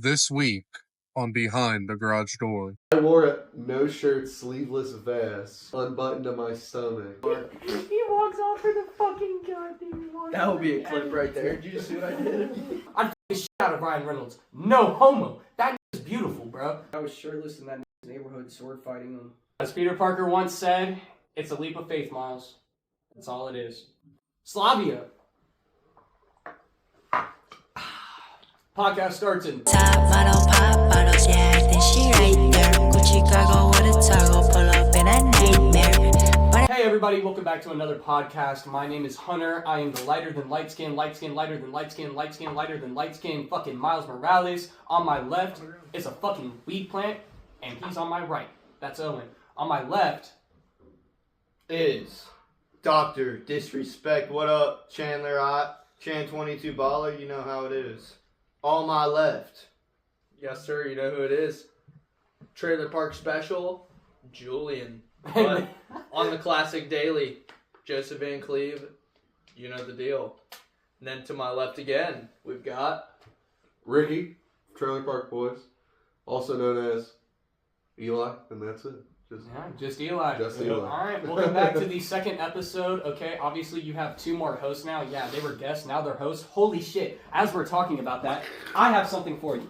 This week on Behind the Garage Door. I wore a no-shirt, sleeveless vest, unbuttoned to my stomach. He walks off for the fucking goddamn one. That would be a clip right there. Did you just see what I did? I'd f the shit out of Ryan Reynolds. No homo. That is beautiful, bro. I was shirtless in that neighborhood sword fighting them. As Peter Parker once said, it's a leap of faith, Miles. That's all it is. Slavia. Podcast starts in. Top model, pop bottles, yeah, I think she right there. Gucci cargo with a toggle, pull up in a nightmare. Hey everybody, welcome back to another podcast. My name is Hunter. I am the lighter than light skin, lighter than light skin, fucking Miles Morales. On my left is a fucking weed plant, and he's on my right. That's Owen. On my left Is Dr. Disrespect. What up, Chandler? Chan 22 baller, you know how it is. On my left. Yes, sir, you know who it is. Trailer Park Special, Julian. But on the Classic Daily, Joseph Van Cleve, you know the deal. And then to my left again, we've got Ricky, Trailer Park Boys, also known as Eli, and that's it. Just Eli. Just Eli. Alright, welcome back to the second episode. Okay, obviously you have two more hosts now. Yeah, they were guests, now they're hosts. Holy shit. As we're talking about that, I have something for you.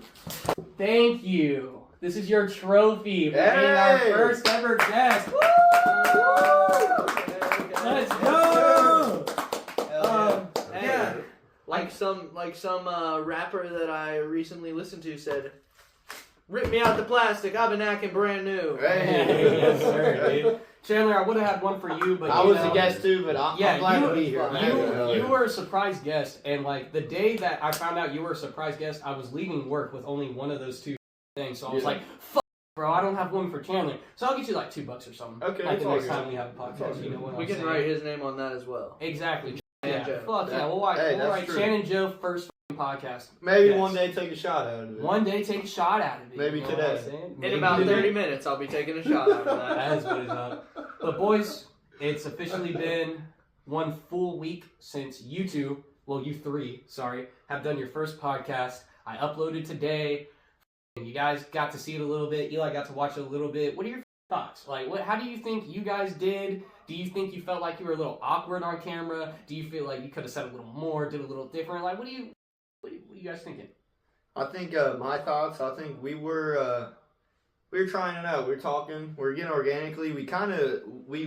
Thank you. This is your trophy for being our first ever guest. Woo! Let's go! Yeah. Like some rapper that I recently listened to said, "Rip me out the plastic, I've been acting brand new." Hey, yes, sir, dude. Chandler, I would have had one for you, but I was a guest too, but I'm glad to be here. You were a surprise guest, and like the day that I found out you were a surprise guest, I was leaving work with only one of those two things. So I was like, "Fuck, bro, I don't have one for Chandler." So I'll get you like $2 or something. Okay, like the next time we have a podcast, you know what we I'm can saying? write his name on that as well. Exactly. Yeah. Fuck yeah, we'll write true. Shannon Joe first podcast. Maybe Yes. one day take a shot out of it. One day take a shot out of it. Maybe you know today. what I'm saying? In Maybe about today. 30 minutes, I'll be taking a shot out of that. That is what it's up. But boys, it's officially been 1 full week since you two, well you three, sorry, have done your first podcast. I uploaded today, and you guys got to see it a little bit. Eli got to watch it a little bit. What are your thoughts? Like, how do you think you guys did? Do you think you felt like you were a little awkward on camera? Do you feel like you could have said a little more, did a little different? Like, what are you guys thinking? I think my thoughts. I think we were trying it out. We were talking. We were getting organically. We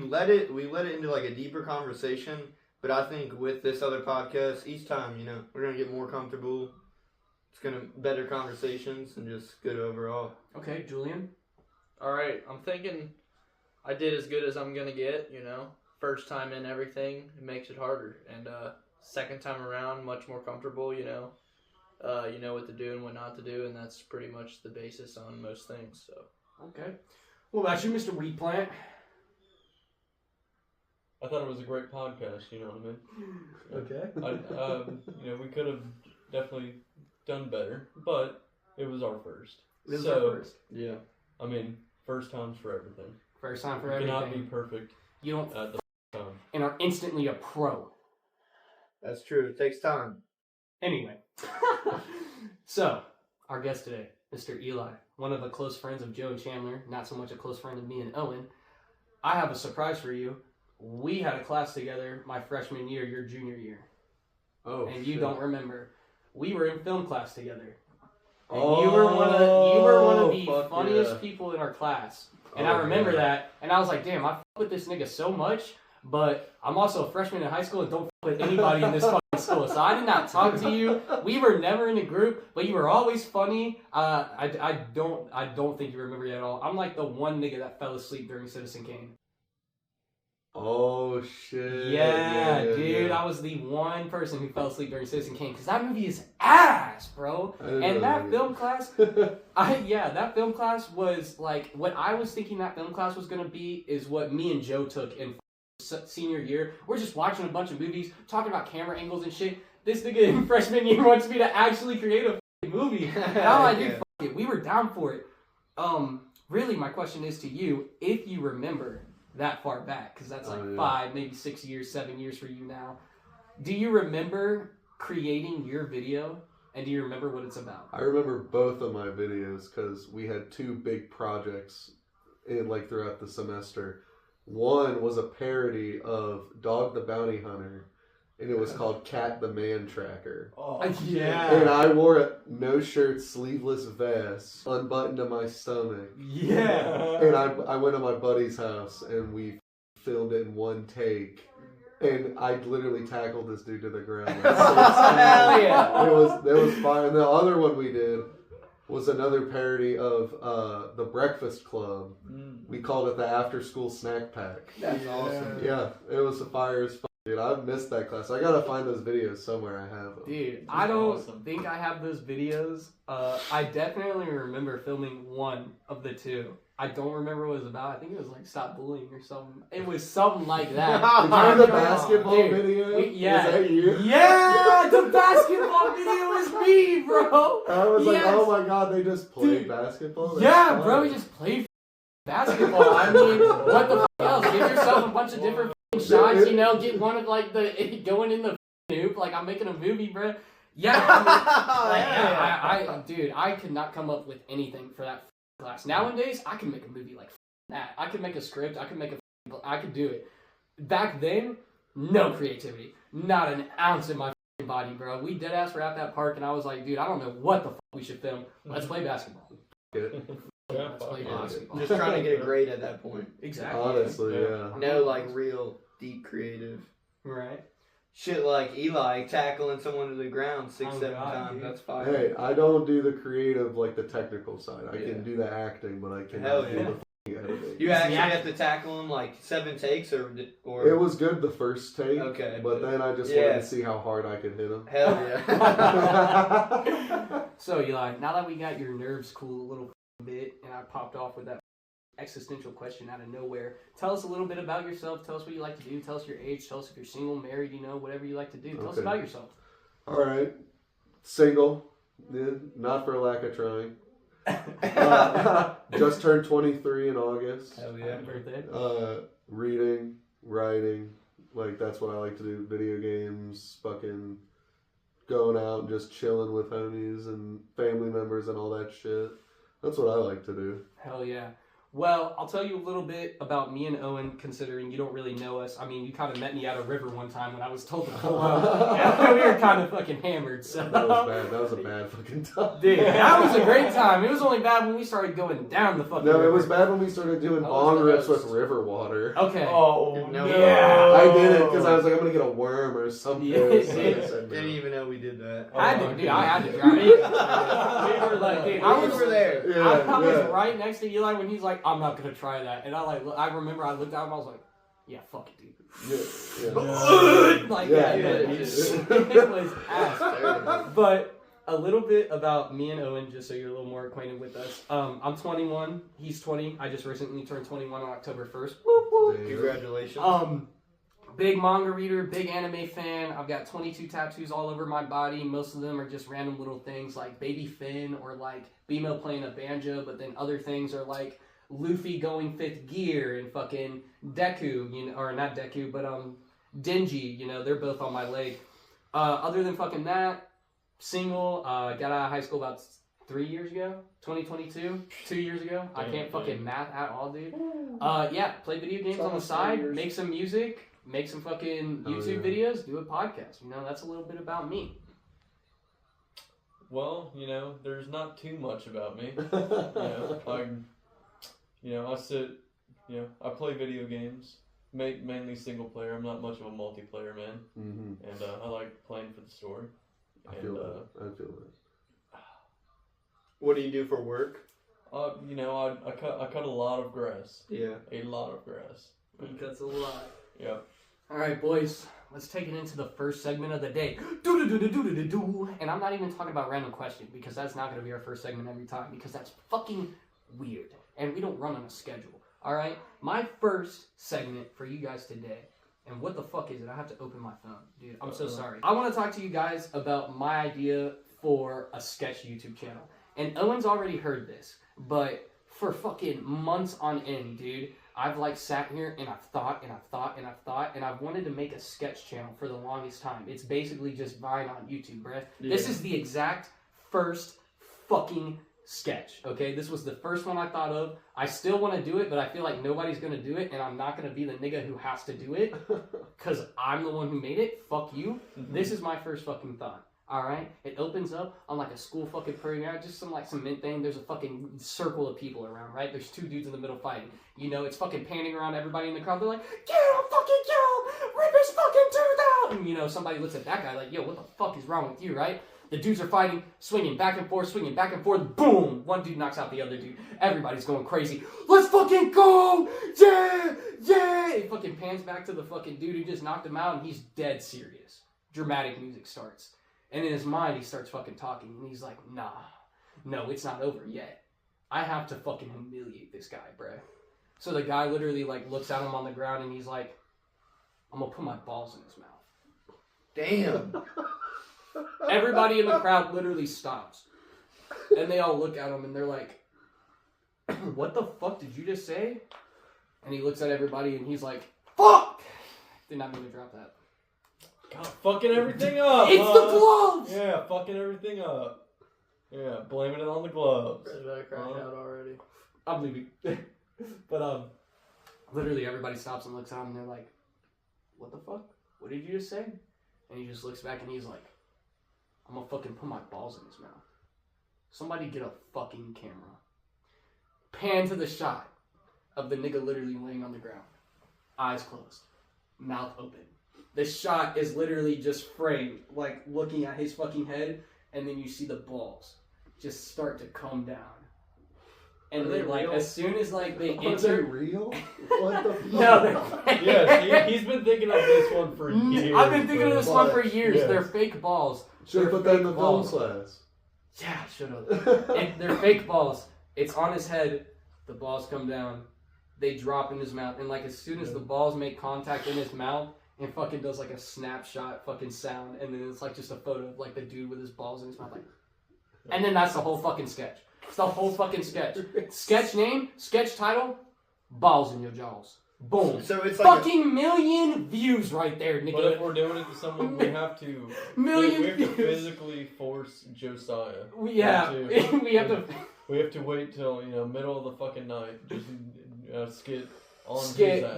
let it into like a deeper conversation. But I think with this other podcast, each time, you know, we're gonna get more comfortable. It's gonna better conversations and just good overall. Okay, Julian. All right, I'm thinking I did as good as I'm gonna get. You know, first time in everything, it makes it harder, and second time around, much more comfortable. You know what to do and what not to do, and that's pretty much the basis on most things. So. Okay. What about you, Mr. Weed Plant? I thought it was a great podcast, you know what I mean? Okay. We could have definitely done better, but it was our first. This is our first. Yeah. I mean, first time's for everything. First time for you everything. cannot be perfect You don't at the time. and are instantly a pro. That's true. It takes time. Anyway. So, our guest today, Mr. Eli, one of the close friends of Joe and Chandler, not so much a close friend of me and Owen. I have a surprise for you. We had a class together my freshman year, your junior year. Oh, and you shit. don't remember. We were in film class together. And Oh, you were one of the fuck funniest yeah. people in our class. And Oh, I remember yeah. that, and I was like, damn, I f with this nigga so much, but I'm also a freshman in high school and don't f with anybody in this fucking school. So I did not talk to you. We were never in a group, but you were always funny. I don't think you remember me at all. I'm like the one nigga that fell asleep during Citizen Kane. Oh, shit. Yeah, dude, I was the one person who fell asleep during Citizen Kane, because that movie is ass, bro. And that film class, that film class was like, what I was thinking that film class was gonna be is what me and Joe took in senior year. We're just watching a bunch of movies, talking about camera angles and shit. This nigga in freshman year wants me to actually create a movie. And I'm like, dude, fuck it. We were down for it. Really, my question is to you, if you remember that far back, because that's like 5, maybe 6 years, 7 years for you now. Do you remember creating your video And do you remember what it's about? I remember both of my videos because we had 2 big projects throughout the semester. One was a parody of Dog the Bounty Hunter, and it was called Cat the Man Tracker. Oh, yeah. And I wore a no shirt, sleeveless vest, unbuttoned to my stomach. Yeah. And I went to my buddy's house, and we filmed it in one take. And I literally tackled this dude to the ground. Hell yeah. It was fire. And the other one we did was another parody of the Breakfast Club. We called it the After School Snack Pack. That's awesome. Yeah, it was a fire as fuck. Dude, I've missed that class. I gotta find those videos somewhere. I have them. Dude, I don't think I have those videos. I definitely remember filming one of the 2. I don't remember what it was about. I think it was like Stop Bullying or something. It was something like that. Did you do the basketball video? Yeah. Was that you? Yeah, the basketball video was me, bro. I was like, Yes. oh my god, they just played Dude. basketball? That's Yeah, fun. bro, we just played basketball. I mean, what the else? Give yourself a bunch of different shots, you know, get one of like the going in the hoop, like I'm making a movie, bro. Yeah, dude, I could not come up with anything for that class. Nowadays, I can make a movie like that. I could make a script. I could do it. Back then, no creativity, not an ounce in my body, bro. We dead ass were at that park, and I was like, dude, I don't know what the we should film. Let's play basketball. Let's play basketball. Just trying to get a grade at that point. Exactly. Honestly, yeah. No, like, real deep creative. Right. Shit like Eli tackling someone to the ground 6-7 times. Dude. That's fire. Hey, I don't do the creative, like the technical side. I Yeah. can do the acting, but I can't Hell do yeah. the f***ing editing. You actually Yeah. have to tackle him like 7 takes or It was good the first take, Okay, but then I just yeah. wanted to see how hard I could hit him. hell yeah. So, Eli, now that we got your nerves cool a little bit, and I popped off with that existential question out of nowhere, tell us a little bit about yourself. Tell us what you like to do. Tell us your age. Tell us if you're single, married, you know, whatever you like to do. Tell us Okay. about yourself. All right, single, not for lack of trying. Just turned 23 in August. Hell yeah. Happy birthday. Reading, writing, like that's what I like to do. Video games, fucking going out and just chilling with homies and family members and all that shit. That's what I like to do. Hell yeah. Well, I'll tell you a little bit about me and Owen, considering you don't really know us. I mean, you kind of met me at a river one time when I was told to pull up. And we were kind of fucking hammered, so... That was bad. That was a bad fucking time. Dude, that was a great time. It was only bad when we started going down the fucking No, river. it was bad when we started doing That bong was the rips with best. river water. Okay. Oh, No. Yeah. I did it because I was like, I'm gonna get a worm or something. Yeah. So I said no. Didn't even know we did that. I had to drown it. We were like, dude, I We was were there. Yeah, I was yeah. right next to Eli when he's like, I'm not gonna try that, and I remember I looked at him, I was like, yeah, fuck it, dude. Yeah. Like Yeah, that, yeah. it was ass. But a little bit about me and Owen, just so you're a little more acquainted with us. I'm 21. He's 20. I just recently turned 21 on October 1st. Whoop, whoop. Congratulations. Big manga reader, big anime fan. I've got 22 tattoos all over my body. Most of them are just random little things like Baby Finn or like BMO playing a banjo, but then other things are like Luffy going 5th gear and fucking Deku, you know, or not Deku, but Denji, you know, they're both on my leg. Other than fucking that, single, got out of high school about 3 years ago, 2022, 2 years ago. I can't fucking math at all, dude. Yeah, play video games on the side, make some music, make some fucking YouTube videos, do a podcast. You know, that's a little bit about me. Well, you know, there's not too much about me. I sit, I play video games, mainly single player. I'm not much of a multiplayer man, Mm-hmm. and I like playing for the story. I feel that. I feel that. What do you do for work? I cut a lot of grass. Yeah. A lot of grass. He cuts a lot. Yeah. All right, boys, let's take it into the first segment of the day. And I'm not even talking about random question because that's not going to be our first segment every time because that's fucking weird. And we don't run on a schedule. All right? My first segment for you guys today. And what the fuck is it? I have to open my phone. Dude, I'm so sorry. I want to talk to you guys about my idea for a sketch YouTube channel. And Owen's already heard this, but for fucking months on end, dude, I've like sat here and I've thought and I've thought and I've thought and I've wanted to make a sketch channel for the longest time. It's basically just Vine on YouTube, bruh. Yeah. This is the exact first fucking sketch, okay? This was the first one I thought of. I still want to do it, but I feel like nobody's going to do it, and I'm not going to be the nigga who has to do it because I'm the one who made it. Fuck you. This is my first fucking thought. Alright? It opens up on like a school fucking program, just some mint thing. There's a fucking circle of people around, right? There's two dudes in the middle fighting. You know, it's fucking panning around everybody in the crowd. They're like, get him, fucking kill! Rip his fucking tooth out! And you know, somebody looks at that guy like, yo, what the fuck is wrong with you, right? The dudes are fighting, swinging back and forth, boom! One dude knocks out the other dude. Everybody's going crazy. Let's fucking go! Yeah! Yeah! It fucking pans back to the fucking dude who just knocked him out, and he's dead serious. Dramatic music starts. And in his mind, he starts fucking talking, and he's like, nah, no, it's not over yet. I have to fucking humiliate this guy, bruh. So the guy literally, like, looks at him on the ground, and he's like, I'm gonna put my balls in his mouth. Damn. Everybody in the crowd literally stops. And they all look at him, and they're like, what the fuck did you just say? And he looks at everybody, and he's like, fuck! Did not mean to drop that. God, fucking everything up. It's the gloves. Yeah, fucking everything up. Yeah, blaming it on the gloves. It's about to crash out already. I'm leaving. But literally everybody stops and looks at him and they're like, what the fuck? What did you just say? And he just looks back and he's like, I'm gonna fucking put my balls in his mouth. Somebody get a fucking camera. Pan to the shot of the nigga literally laying on the ground. Eyes closed. Mouth open. The shot is literally just framed, like looking at his fucking head, and then you see the balls just start to come down. And then, like, as soon as like they enter, are they real? What the fuck? No, they're Yes, he's been thinking of this one for years. I've been thinking of this one for years. Yes. They're fake balls. Should have put that in the film class. Yeah, should have. They're fake balls. It's on his head. The balls come down. They drop in his mouth, and like as soon as the balls make contact in his mouth. And fucking does like a snapshot fucking sound, and then it's like just a photo of like the dude with his balls in his mouth, like. And then that's the whole fucking sketch. It's the whole fucking sketch. Sketch name, sketch title, balls in your jaws. Boom. So it's like fucking million views right there, nigga. But if we're doing it to someone, we have to we have to physically force Josiah. We have to wait till middle of the fucking night. Just skit.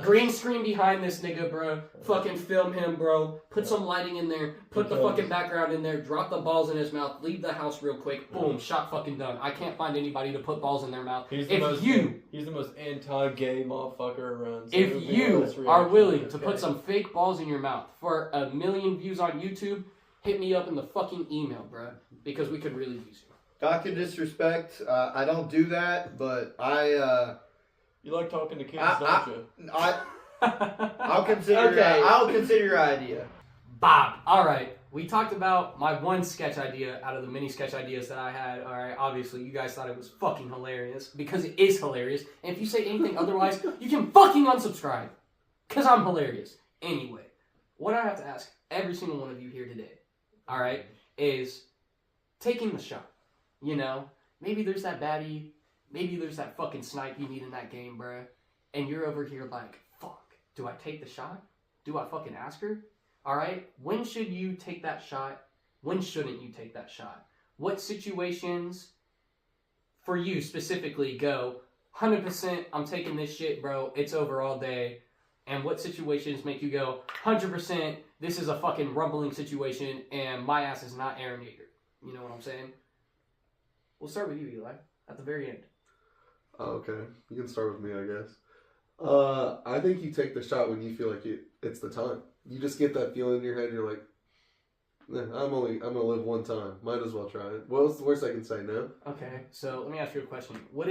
Green screen behind this nigga, bro. Fucking film him, bro. Put some lighting in there. Put the fucking background in there. Drop the balls in his mouth. Leave the house real quick. Boom. Shot fucking done. I can't find anybody to put balls in their mouth. He's the most anti-gay motherfucker around. So if you are willing to put some fake balls in your mouth for 1 million views on YouTube, hit me up in the fucking email, bro. Because we could really use you. Dr. Disrespect, I don't do that, but You like talking to kids, don't you? I'll consider your idea. Bob. All right. We talked about my one sketch idea out of the many sketch ideas that I had. All right. Obviously, you guys thought it was fucking hilarious because it is hilarious. And if you say anything otherwise, you can fucking unsubscribe because I'm hilarious. Anyway, what I have to ask every single one of you here today, all right, is taking the shot. Maybe there's that baddie. Maybe there's that fucking snipe you need in that game, bruh. And you're over here like, fuck, do I take the shot? Do I fucking ask her? Alright, when should you take that shot? When shouldn't you take that shot? What situations, for you specifically, go, 100% I'm taking this shit, bro, it's over all day. And what situations make you go, 100% this is a fucking rumbling situation and my ass is not Aaron Yeager. You know what I'm saying? We'll start with you, Eli, at the very end. Oh, okay. You can start with me, I guess. I think you take the shot when you feel like it's the time. You just get that feeling in your head. You're like, I'm gonna live one time. Might as well try it. What's the worst I can say? No. Okay, so let me ask you a question. What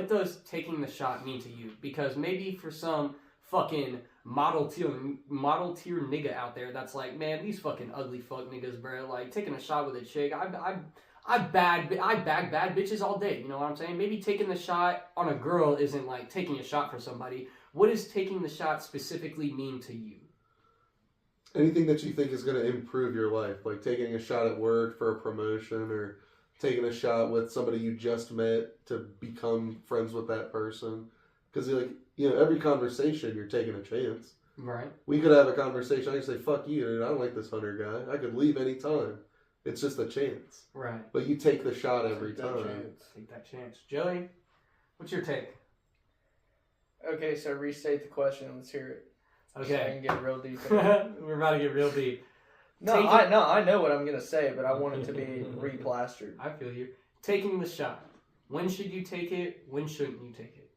does taking the shot mean to you? Because maybe for some fucking model tier nigga out there that's like, man, these fucking ugly fuck niggas, bro. Like taking a shot with a chick, I bag bad bitches all day. You know what I'm saying? Maybe taking the shot on a girl isn't like taking a shot for somebody. What does taking the shot specifically mean to you? Anything that you think is going to improve your life, like taking a shot at work for a promotion, or taking a shot with somebody you just met to become friends with that person. Because, like, you know, every conversation you're taking a chance. Right. We could have a conversation. I could say, fuck you, dude. I don't like this Hunter guy. I could leave any time. It's just a chance. Right. But you take the shot every time. Take that chance. Joey, what's your take? Okay, so restate the question. Let's hear it. Okay. So I can get real deep. We're about to get real deep. I know what I'm gonna say, but I want it to be replastered. I feel you. Taking the shot. When should you take it? When shouldn't you take it?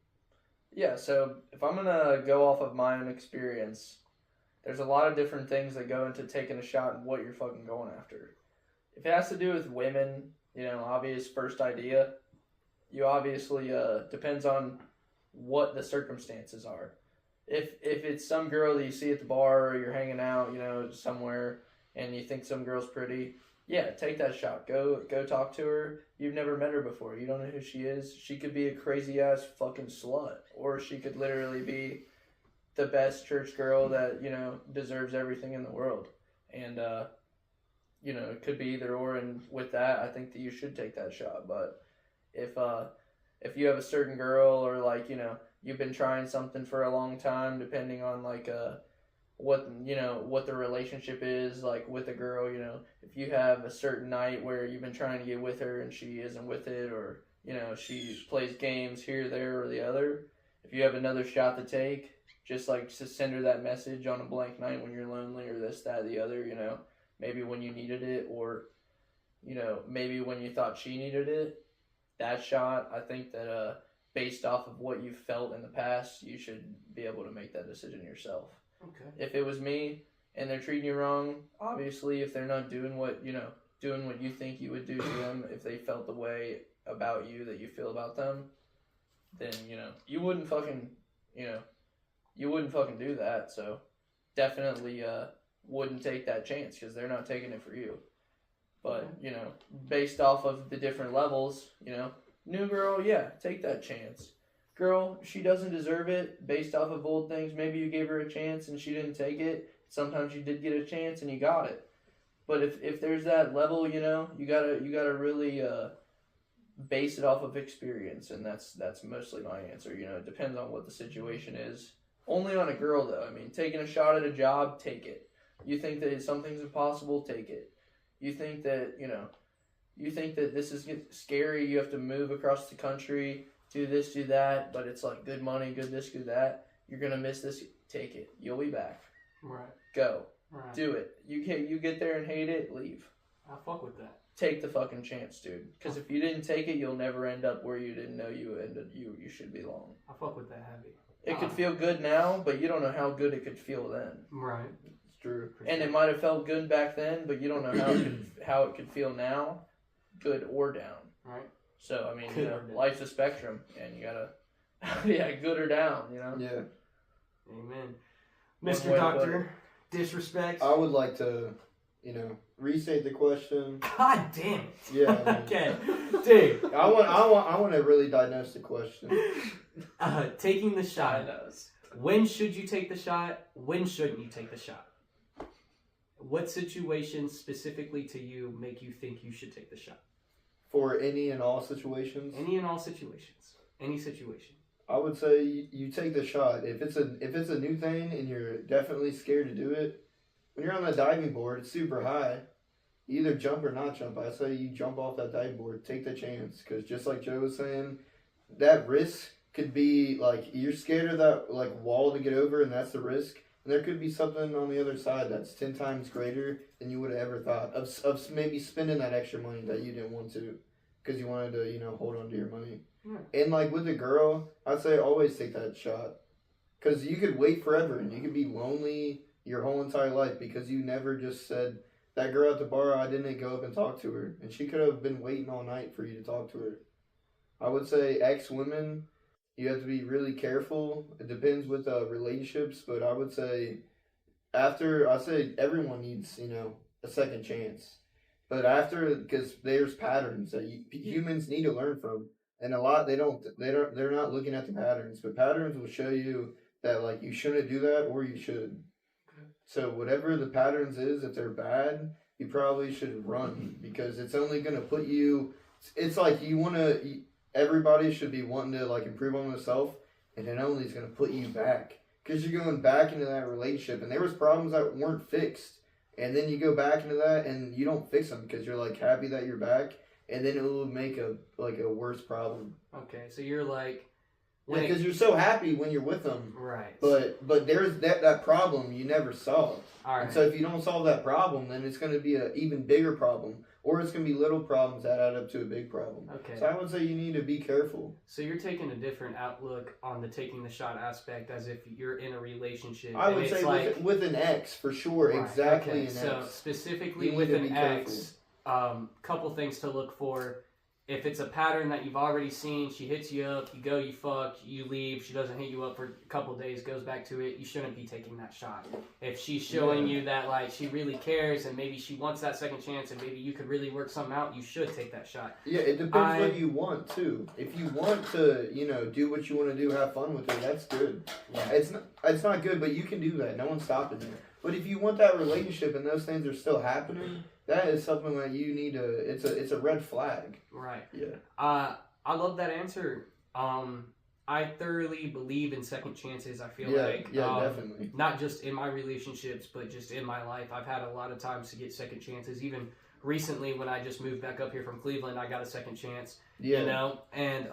Yeah, so if I'm gonna go off of my own experience, there's a lot of different things that go into taking a shot and what you're fucking going after. If it has to do with women, you know, obvious first idea, you obviously depends on what the circumstances are. If it's some girl that you see at the bar or you're hanging out, you know, somewhere and you think some girl's pretty, yeah, take that shot. Go talk to her. You've never met her before. You don't know who she is. She could be a crazy ass fucking slut, or she could literally be the best church girl that, you know, deserves everything in the world. And you know, it could be either or, and with that, I think that you should take that shot. But if you have a certain girl, or like, you know, you've been trying something for a long time, depending on like what, you know, what the relationship is like with a girl, you know, if you have a certain night where you've been trying to get with her and she isn't with it, or, you know, she plays games here, there, or the other, if you have another shot to take, just like to send her that message on a blank night when you're lonely, or this, that, the other, you know, maybe when you needed it, or, you know, maybe when you thought she needed it, that shot, I think that based off of what you felt in the past, you should be able to make that decision yourself. Okay. If it was me and they're treating you wrong, obviously if they're not doing what you think you would do to them, if they felt the way about you that you feel about them, then, you know, you wouldn't fucking do that. So definitely wouldn't take that chance, because they're not taking it for you. But, you know, based off of the different levels, you know, new girl, yeah, take that chance. Girl, she doesn't deserve it based off of old things. Maybe you gave her a chance and she didn't take it. Sometimes you did get a chance and you got it. But if there's that level, you know, you gotta really base it off of experience, and that's mostly my answer. You know, it depends on what the situation is. Only on a girl though. I mean, taking a shot at a job, take it. You think that something's impossible, take it. You think that, you know, this is scary, you have to move across the country, do this, do that, but it's like good money, good this, good that. You're going to miss this, take it. You'll be back. Right. Go. Right. Do it. You get there and hate it, leave. I fuck with that. Take the fucking chance, dude. Because if you didn't take it, you'll never end up where you didn't know you should belong. I fuck with that heavy. It could feel good now, but you don't know how good it could feel then. Right. It's true. And it might have felt good back then, but you don't know how it could feel now, good or down. Right. So, I mean, you know, life's a spectrum, and you gotta, yeah, good or down, you know? Yeah. Amen. Mr. Doctor, disrespect. I would like to, you know, restate the question. God damn it. Yeah. I mean, Okay. Dude. I want to really diagnose the question. Taking the shot. When should you take the shot? When shouldn't you take the shot? What situations specifically to you make you think you should take the shot? For any and all situations? Any and all situations. Any situation. I would say you take the shot. If it's a new thing and you're definitely scared to do it, when you're on the diving board, it's super high. You either jump or not jump. I say you jump off that diving board, take the chance. Because just like Joe was saying, that risk could be like you're scared of that like wall to get over, and that's the risk. And there could be something on the other side that's 10 times greater than you would have ever thought of maybe spending that extra money that you didn't want to, because you wanted to, you know, hold on to your money. Yeah. And like with a girl, I'd say always take that shot, because you could wait forever and you could be lonely your whole entire life because you never just said, that girl at the bar, I didn't go up and talk to her, and she could have been waiting all night for you to talk to her. I would say ex-women, you have to be really careful. It depends with relationships, but I would say I say everyone needs, you know, a second chance. But after, because there's patterns that humans need to learn from, and a lot they're not looking at the patterns, but patterns will show you that like you shouldn't do that or you should. So whatever the patterns is, if they're bad, you probably should run, because it's only going to put you, it's like everybody should be wanting to like improve on themselves, and it only is going to put you back. Because you're going back into that relationship, and there was problems that weren't fixed. And then you go back into that, and you don't fix them because you're, like, happy that you're back. And then it will make a worse problem. Okay, so you're like... Because you're so happy when you're with them. Right. But there's that problem you never solved. All right. And so if you don't solve that problem, then it's going to be an even bigger problem. Or it's going to be little problems that add up to a big problem. Okay. So I would say you need to be careful. So you're taking a different outlook on the taking the shot aspect as if you're in a relationship. I would say like, with an ex, for sure. Right. Exactly. Okay. An so ex. specifically with an ex, couple things to look for. If it's a pattern that you've already seen, she hits you up, you go, you fuck, you leave, she doesn't hit you up for a couple days, goes back to it, you shouldn't be taking that shot. If she's showing you that, like, she really cares and maybe she wants that second chance and maybe you could really work something out, you should take that shot. Yeah, it depends what you want, too. If you want to, do what you want to do, have fun with her, that's good. Yeah. It's not good, but you can do that. No one's stopping you. But if you want that relationship and those things are still happening, that is something that you need to. It's a red flag. Right. Yeah. I love that answer. I thoroughly believe in second chances. I feel like definitely. Not just in my relationships, but just in my life. I've had a lot of times to get second chances. Even recently, when I just moved back up here from Cleveland, I got a second chance. Yeah. And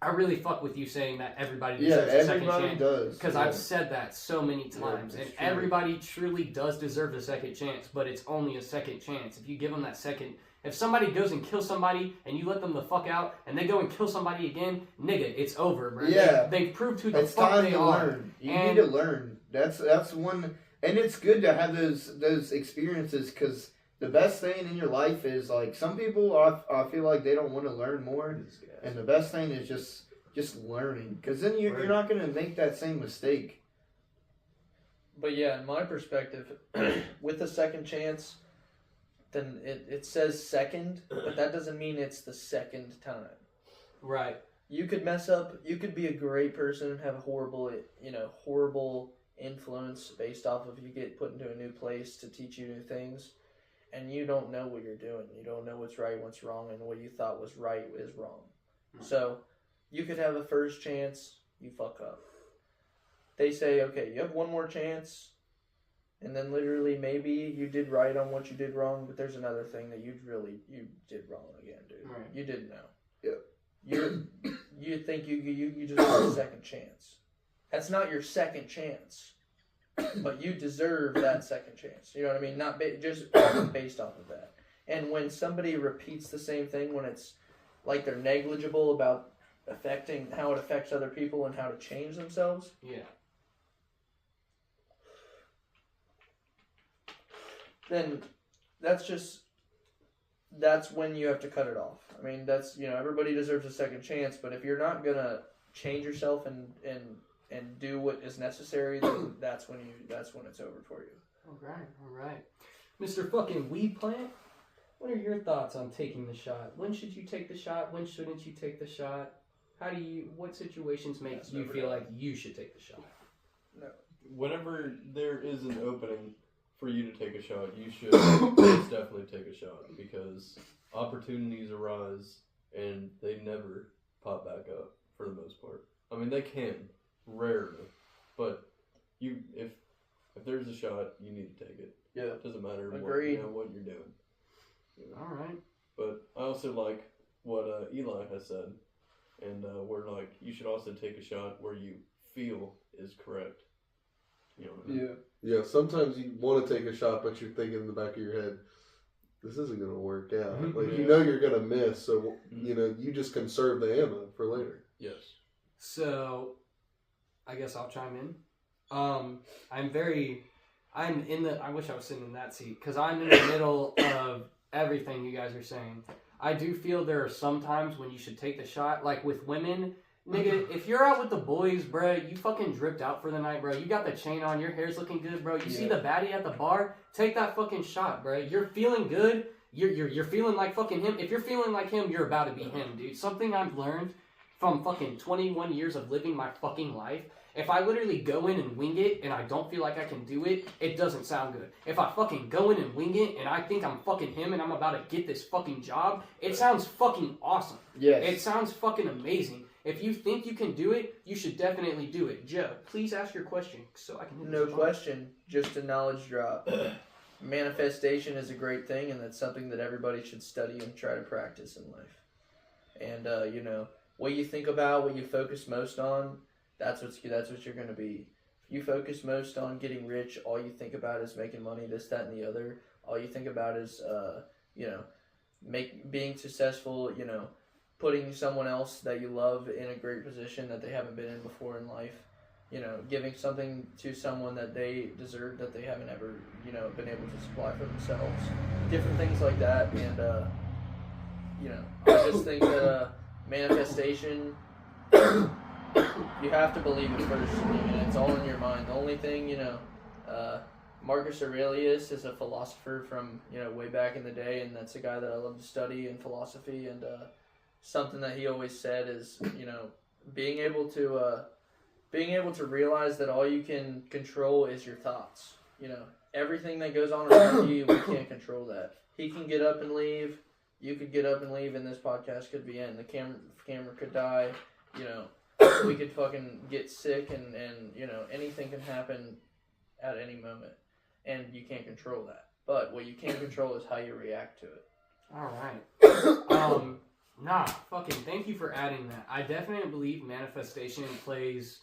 I really fuck with you saying that everybody deserves a second chance. Yeah, everybody does. Because I've said that so many times. And everybody truly does deserve a second chance, but it's only a second chance. If you give them that second... If somebody goes and kills somebody and you let them the fuck out and they go and kill somebody again, nigga, it's over, bro. Yeah. They've proved who the fuck they are. Learn. You need to learn. That's one... And it's good to have those experiences because... The best thing in your life is, like, some people, I feel like they don't want to learn more. And the best thing is just learning. Because then you're not going to make that same mistake. But, yeah, in my perspective, with a second chance, then it says second, but that doesn't mean it's the second time. Right. You could mess up. You could be a great person, have a horrible influence based off of you get put into a new place to teach you new things. And you don't know what you're doing. You don't know what's right, what's wrong, and what you thought was right is wrong. So, you could have a first chance, you fuck up. They say, okay, you have one more chance, and then literally maybe you did right on what you did wrong, but there's another thing that you did wrong again, dude. Right. You didn't know. Yep. You think you deserve a second chance. That's not your second chance. But you deserve that second chance. You know what I mean? Not just based off of that. And when somebody repeats the same thing, when it's like they're negligible about affecting how it affects other people and how to change themselves. Yeah. Then that's when you have to cut it off. I mean, everybody deserves a second chance, but if you're not gonna change yourself and do what is necessary, then that's when it's over for you. All right. Mr. fucking weed plant, what are your thoughts on taking the shot? When should you take the shot? When shouldn't you take the shot? What situations make you feel like you should take the shot? No. Whenever there is an opening for you to take a shot, you should most definitely take a shot because opportunities arise and they never pop back up for the most part. I mean, they can. Rarely, but if there's a shot, you need to take it. Yeah, it doesn't matter what you're doing. All right. But I also like what Eli has said, and we're like you should also take a shot where you feel is correct. You know what I mean? Yeah. Sometimes you want to take a shot, but you're thinking in the back of your head, this isn't going to work out. Like you're going to miss, so you just conserve the ammo for later. Yes. So. I guess I'll chime in. I wish I was sitting in that seat because I'm in the middle of everything you guys are saying. I do feel there are some times when you should take the shot. Like with women, nigga, if you're out with the boys, bro, you fucking dripped out for the night, bro. You got the chain on, your hair's looking good, bro. You see the baddie at the bar, take that fucking shot, bro. You're feeling good. You're feeling like fucking him. If you're feeling like him, you're about to be him, dude. Something I've learned from fucking 21 years of living my fucking life. If I literally go in and wing it and I don't feel like I can do it, it doesn't sound good. If I fucking go in and wing it and I think I'm fucking him and I'm about to get this fucking job, it sounds fucking awesome. Yes. It sounds fucking amazing. If you think you can do it, you should definitely do it. Joe, please ask your question so I can. No question. Just a knowledge drop. Manifestation is a great thing, and that's something that everybody should study and try to practice in life. And what you think about, what you focus most on, that's what you're gonna be. If you focus most on getting rich, all you think about is making money, this, that, and the other. All you think about is being successful. Putting someone else that you love in a great position that they haven't been in before in life. Giving something to someone that they deserve that they haven't ever, been able to supply for themselves. Different things like that. And, I just think that manifestation, you have to believe it first, and it's all in your mind. The only thing, Marcus Aurelius is a philosopher from, way back in the day, and that's a guy that I love to study in philosophy, and something that he always said is, being able to realize that all you can control is your thoughts. Everything that goes on around you, we can't control that. He can get up and leave. You could get up and leave, and this podcast could be in. The camera could die. We could fucking get sick, and anything can happen at any moment, and you can't control that. But what you can control is how you react to it. All right. Fucking thank you for adding that. I definitely believe manifestation plays,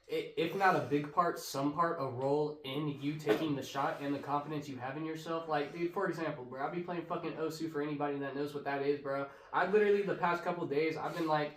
if not a big part, some part, a role in you taking the shot and the confidence you have in yourself. Like, dude, for example, bro, I'll be playing fucking Osu for anybody that knows what that is, bro. I literally, the past couple days, I've been like,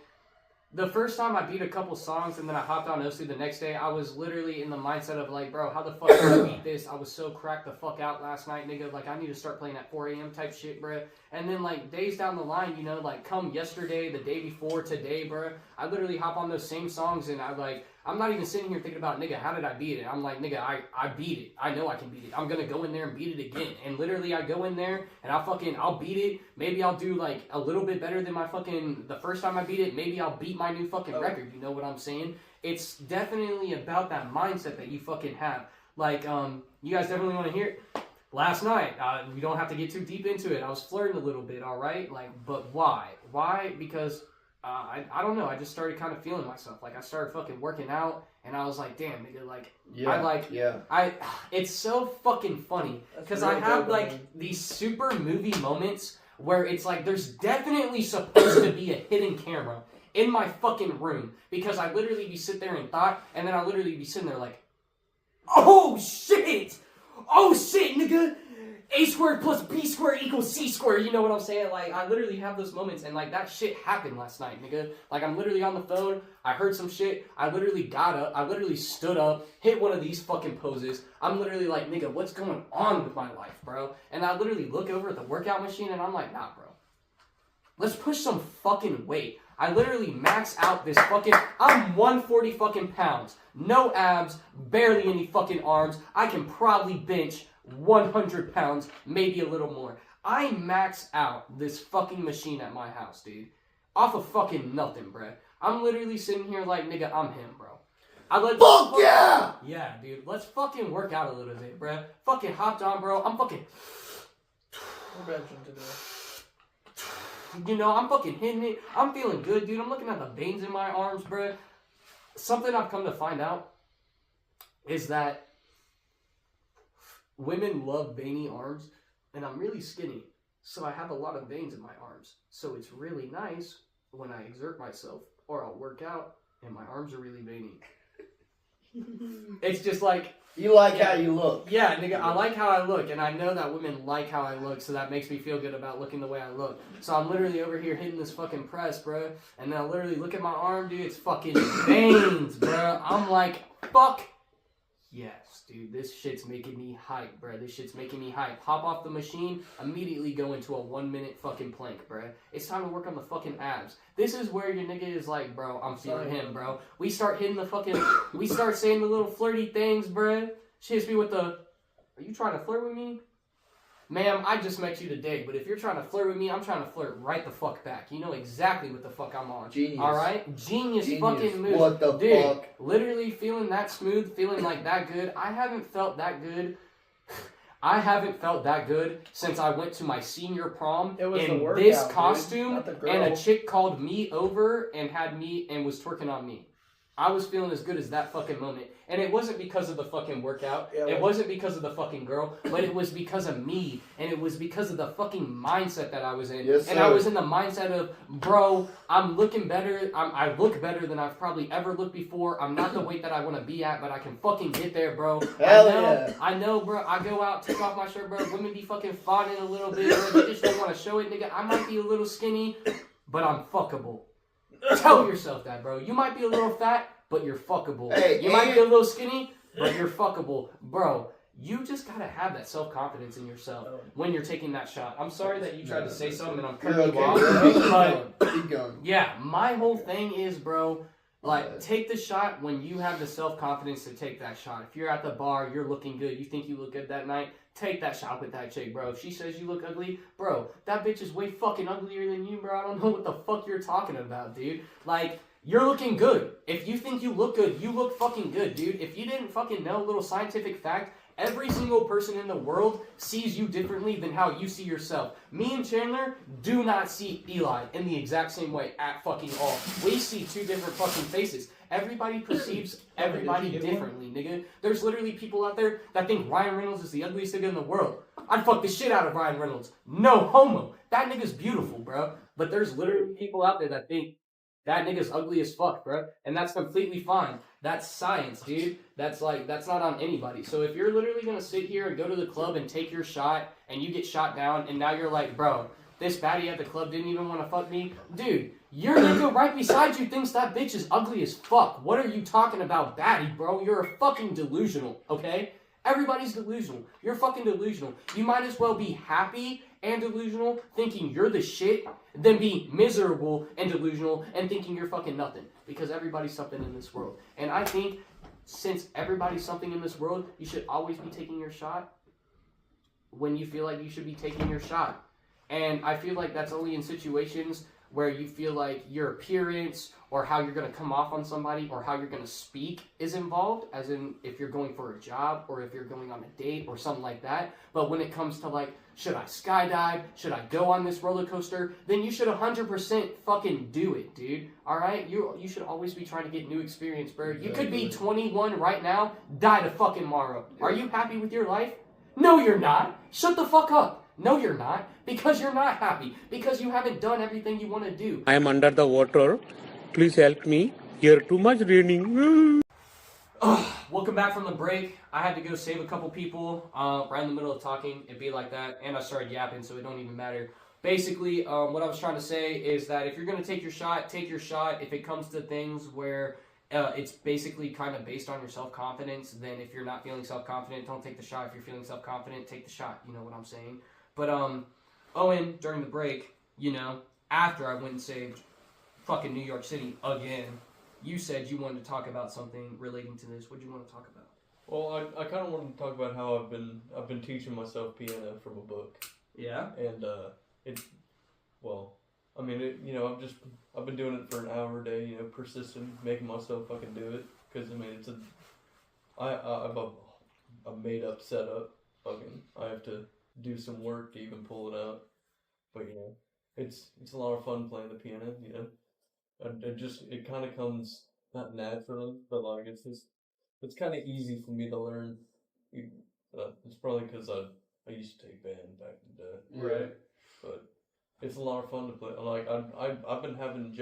the first time I beat a couple songs and then I hopped on Osu the next day, I was literally in the mindset of like, bro, how the fuck did I beat this? I was so cracked the fuck out last night, nigga. Like, I need to start playing at 4 a.m. type shit, bro. And then, like, days down the line, like, come yesterday, the day before, today, bro, I literally hop on those same songs and I'm not even sitting here thinking about, nigga, how did I beat it? I'm like, nigga, I beat it. I know I can beat it. I'm gonna go in there and beat it again. And literally, I go in there and I'll beat it. Maybe I'll do, like, a little bit better than the first time I beat it. Maybe I'll beat my new fucking record. You know what I'm saying? It's definitely about that mindset that you fucking have. Like, you guys definitely want to hear it? Last night, we don't have to get too deep into it. I was flirting a little bit, all right? Like, but why? Why? Because I don't know. I just started kind of feeling myself. Like, I started fucking working out, and I was like, damn, nigga, like, it's so fucking funny because I have like these super movie moments where it's like there's definitely supposed to be a hidden camera in my fucking room because I literally be sitting there in thought, and then I literally be sitting there like, oh shit, nigga. A squared plus B squared equals C squared, you know what I'm saying? Like, I literally have those moments, and, like, that shit happened last night, nigga. Like, I'm literally on the phone, I heard some shit, I literally got up, I literally stood up, hit one of these fucking poses. I'm literally like, nigga, what's going on with my life, bro? And I literally look over at the workout machine, and I'm like, nah, bro. Let's push some fucking weight. I literally max out this fucking, I'm 140 fucking pounds. No abs, barely any fucking arms. I can probably bench 100 pounds, maybe a little more. I max out this fucking machine at my house, dude. Off of fucking nothing, bruh. I'm literally sitting here like, nigga, I'm him, bro. Fuck yeah! Yeah, dude. Let's fucking work out a little bit, bruh. Fucking hopped on, bro. I'm fucking... We're benching today. I'm fucking hitting it. I'm feeling good, dude. I'm looking at the veins in my arms, bruh. Something I've come to find out is that women love veiny arms, and I'm really skinny, so I have a lot of veins in my arms. So it's really nice when I exert myself, or I'll work out, and my arms are really veiny. It's just like... You like how you look. Yeah, nigga, I like how I look, and I know that women like how I look, so that makes me feel good about looking the way I look. So I'm literally over here hitting this fucking press, bro, and then I literally look at my arm, dude, it's fucking veins, bro. I'm like, fuck yes, dude, this shit's making me hype, bro. This shit's making me hype. Hop off the machine, immediately go into a 1 minute fucking plank, bro. It's time to work on the fucking abs. This is where your nigga is like, bro, I'm feeling him, bro. We start hitting the fucking, we start saying the little flirty things, bro. She hits me with the, are you trying to flirt with me? Ma'am, I just met you today, but if you're trying to flirt with me, I'm trying to flirt right the fuck back. You know exactly what the fuck I'm on. Genius. Alright? Genius fucking move. What the fuck? Literally feeling that smooth, feeling like that good. I haven't felt that good. I haven't felt that good since I went to my senior prom It was the in workout, this dude, costume, not the girl. and a chick called me over and had me and was twerking on me. I was feeling as good as that fucking moment. And it wasn't because of the fucking workout. Yeah, it wasn't because of the fucking girl. But it was because of me. And it was because of the fucking mindset that I was in. Yes, and sir. I was in the mindset of, bro, I'm looking better. I look better than I've probably ever looked before. I'm not the weight that I want to be at, but I can fucking get there, bro. I know, bro. I go out, take off my shirt, bro. Women be fucking fawning a little bit, bro. They just don't want to show it, nigga. I might be a little skinny, but I'm fuckable. Tell yourself that, bro. You might be a little fat, but you're fuckable. Hey, you might be a little skinny, but you're fuckable. Bro, you just gotta have that self-confidence in yourself when you're taking that shot. I'm sorry that you tried to say something and I'm cutting you off. But Keep going. yeah, my whole thing is, bro, like, take the shot when you have the self-confidence to take that shot. If you're at the bar, you're looking good, you think you look good that night, take that shot with that chick, bro. If she says you look ugly, bro, that bitch is way fucking uglier than you, bro. I don't know what the fuck you're talking about, dude. Like, you're looking good. If you think you look good, you look fucking good, dude. If you didn't fucking know a little scientific fact, every single person in the world sees you differently than how you see yourself. Me and Chandler do not see Eli in the exact same way at fucking all. We see two different fucking faces. Everybody perceives everybody differently, nigga. There's literally people out there that think Ryan Reynolds is the ugliest nigga in the world. I'd fuck the shit out of Ryan Reynolds. No homo. That nigga's beautiful, bro. But there's literally people out there that think that nigga's ugly as fuck, bro. And that's completely fine. That's science, dude. That's not on anybody. So if you're literally gonna sit here and go to the club and take your shot and you get shot down and now you're like, bro, this baddie at the club didn't even want to fuck me. Dude, your nigga right beside you thinks that bitch is ugly as fuck. What are you talking about, baddie, bro? You're a fucking delusional, okay? Everybody's delusional. You're fucking delusional. You might as well be happy and delusional, thinking you're the shit, than be miserable and delusional and thinking you're fucking nothing. Because everybody's something in this world. And I think since everybody's something in this world, you should always be taking your shot when you feel like you should be taking your shot. And I feel like that's only in situations where you feel like your appearance or how you're going to come off on somebody or how you're going to speak is involved, as in if you're going for a job or if you're going on a date or something like that. But when it comes to like, should I skydive? Should I go on this roller coaster? Then you should 100% fucking do it, dude. All right? You should always be trying to get new experience, bro. You could be 21 right now, die to fucking tomorrow. Are you happy with your life? No, you're not. Shut the fuck up. No, you're not. Because you're not happy. Because you haven't done everything you want to do. I am under the water. Please help me. Here too much raining. Welcome back from the break. I had to go save a couple people right in the middle of talking. It'd be like that. And I started yapping, so it don't even matter. Basically, what I was trying to say is that if you're going to take your shot, take your shot. If it comes to things where it's basically kind of based on your self-confidence, then if you're not feeling self-confident, don't take the shot. If you're feeling self-confident, take the shot. You know what I'm saying? But Owen, during the break, you know, after I went and saved fucking New York City again, you said you wanted to talk about something relating to this. What do you want to talk about? Well, I kind of wanted to talk about how I've been teaching myself piano from a book. Yeah. And you know, I've been doing it for an hour a day. You know, persistent, making myself fucking do it. Because I mean, I've a made up setup. Fucking, I have to do some work to even pull it out. But you know, it's a lot of fun playing the piano. You know. It kind of comes not naturally, but like it's kind of easy for me to learn. It's probably because I used to take band back in the day, Right? But it's a lot of fun to play. Like I've been having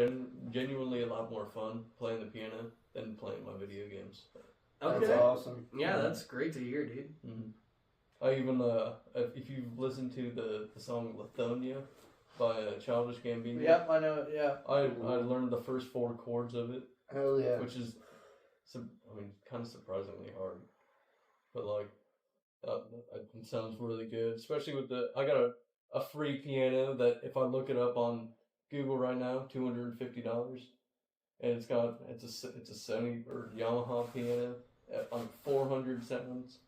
genuinely a lot more fun playing the piano than playing my video games. Okay. That's awesome. Yeah, that's great to hear, dude. Mm-hmm. I even if you've listened to the song Lithonia by Childish Gambino. Yep, I know it, yeah. I learned the first 4 chords of it. Hell yeah. Which is, kind of surprisingly hard. But, like, it sounds really good. Especially with I got a free piano that if I look it up on Google right now, $250. And it's a Sony or Yamaha piano on 400 sounds.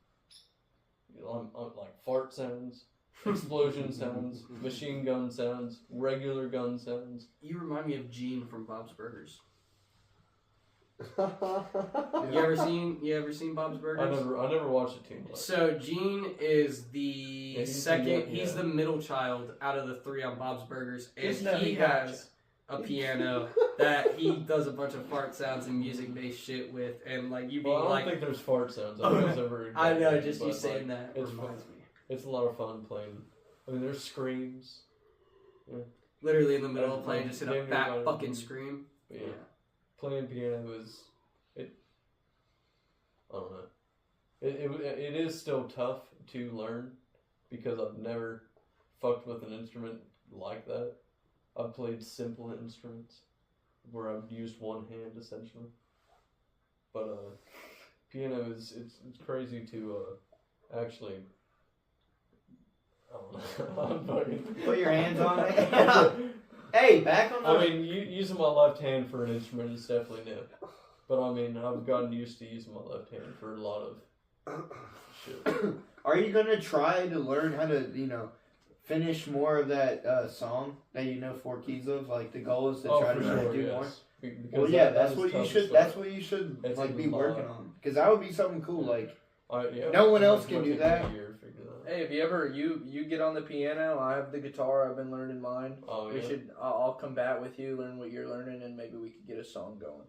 On like fart sounds. Explosion sounds, machine gun sounds, regular gun sounds. You remind me of Gene from Bob's Burgers. You ever seen Bob's Burgers? I never watched it too much. So Gene is the second. He's yeah. the middle child out of the 3 on Bob's Burgers, and Just know he he got has a piano that he does a bunch of fart sounds and music-based shit with, and like you being Well, I don't like, think there's fart sounds. I I know, just you saying that it's reminds me. It's a lot of fun playing. I mean, there's screams. Yeah. Literally in the middle of playing, just hit a Damn fat near fucking scream. Yeah. Playing piano is it. I don't know. It is still tough to learn because I've never fucked with an instrument like that. I've played simple instruments where I've used one hand essentially. But piano is it's crazy to actually. I don't know. Put your hands on it. Hey, back on the... I mean, using my left hand for an instrument is definitely new. But I mean, I've gotten used to using my left hand for a lot of shit. Are you gonna try to learn how to, finish more of that song that you know 4 keys of? Like the goal is to try to do more. Because well, yeah, that's what you should. That's what you should be working on. Because that would be something cool. Like no one else can do that. Hey, if you ever you get on the piano, I have the guitar. I've been learning mine. Oh, we should. I'll come back with you, learn what you're learning, and maybe we could get a song going.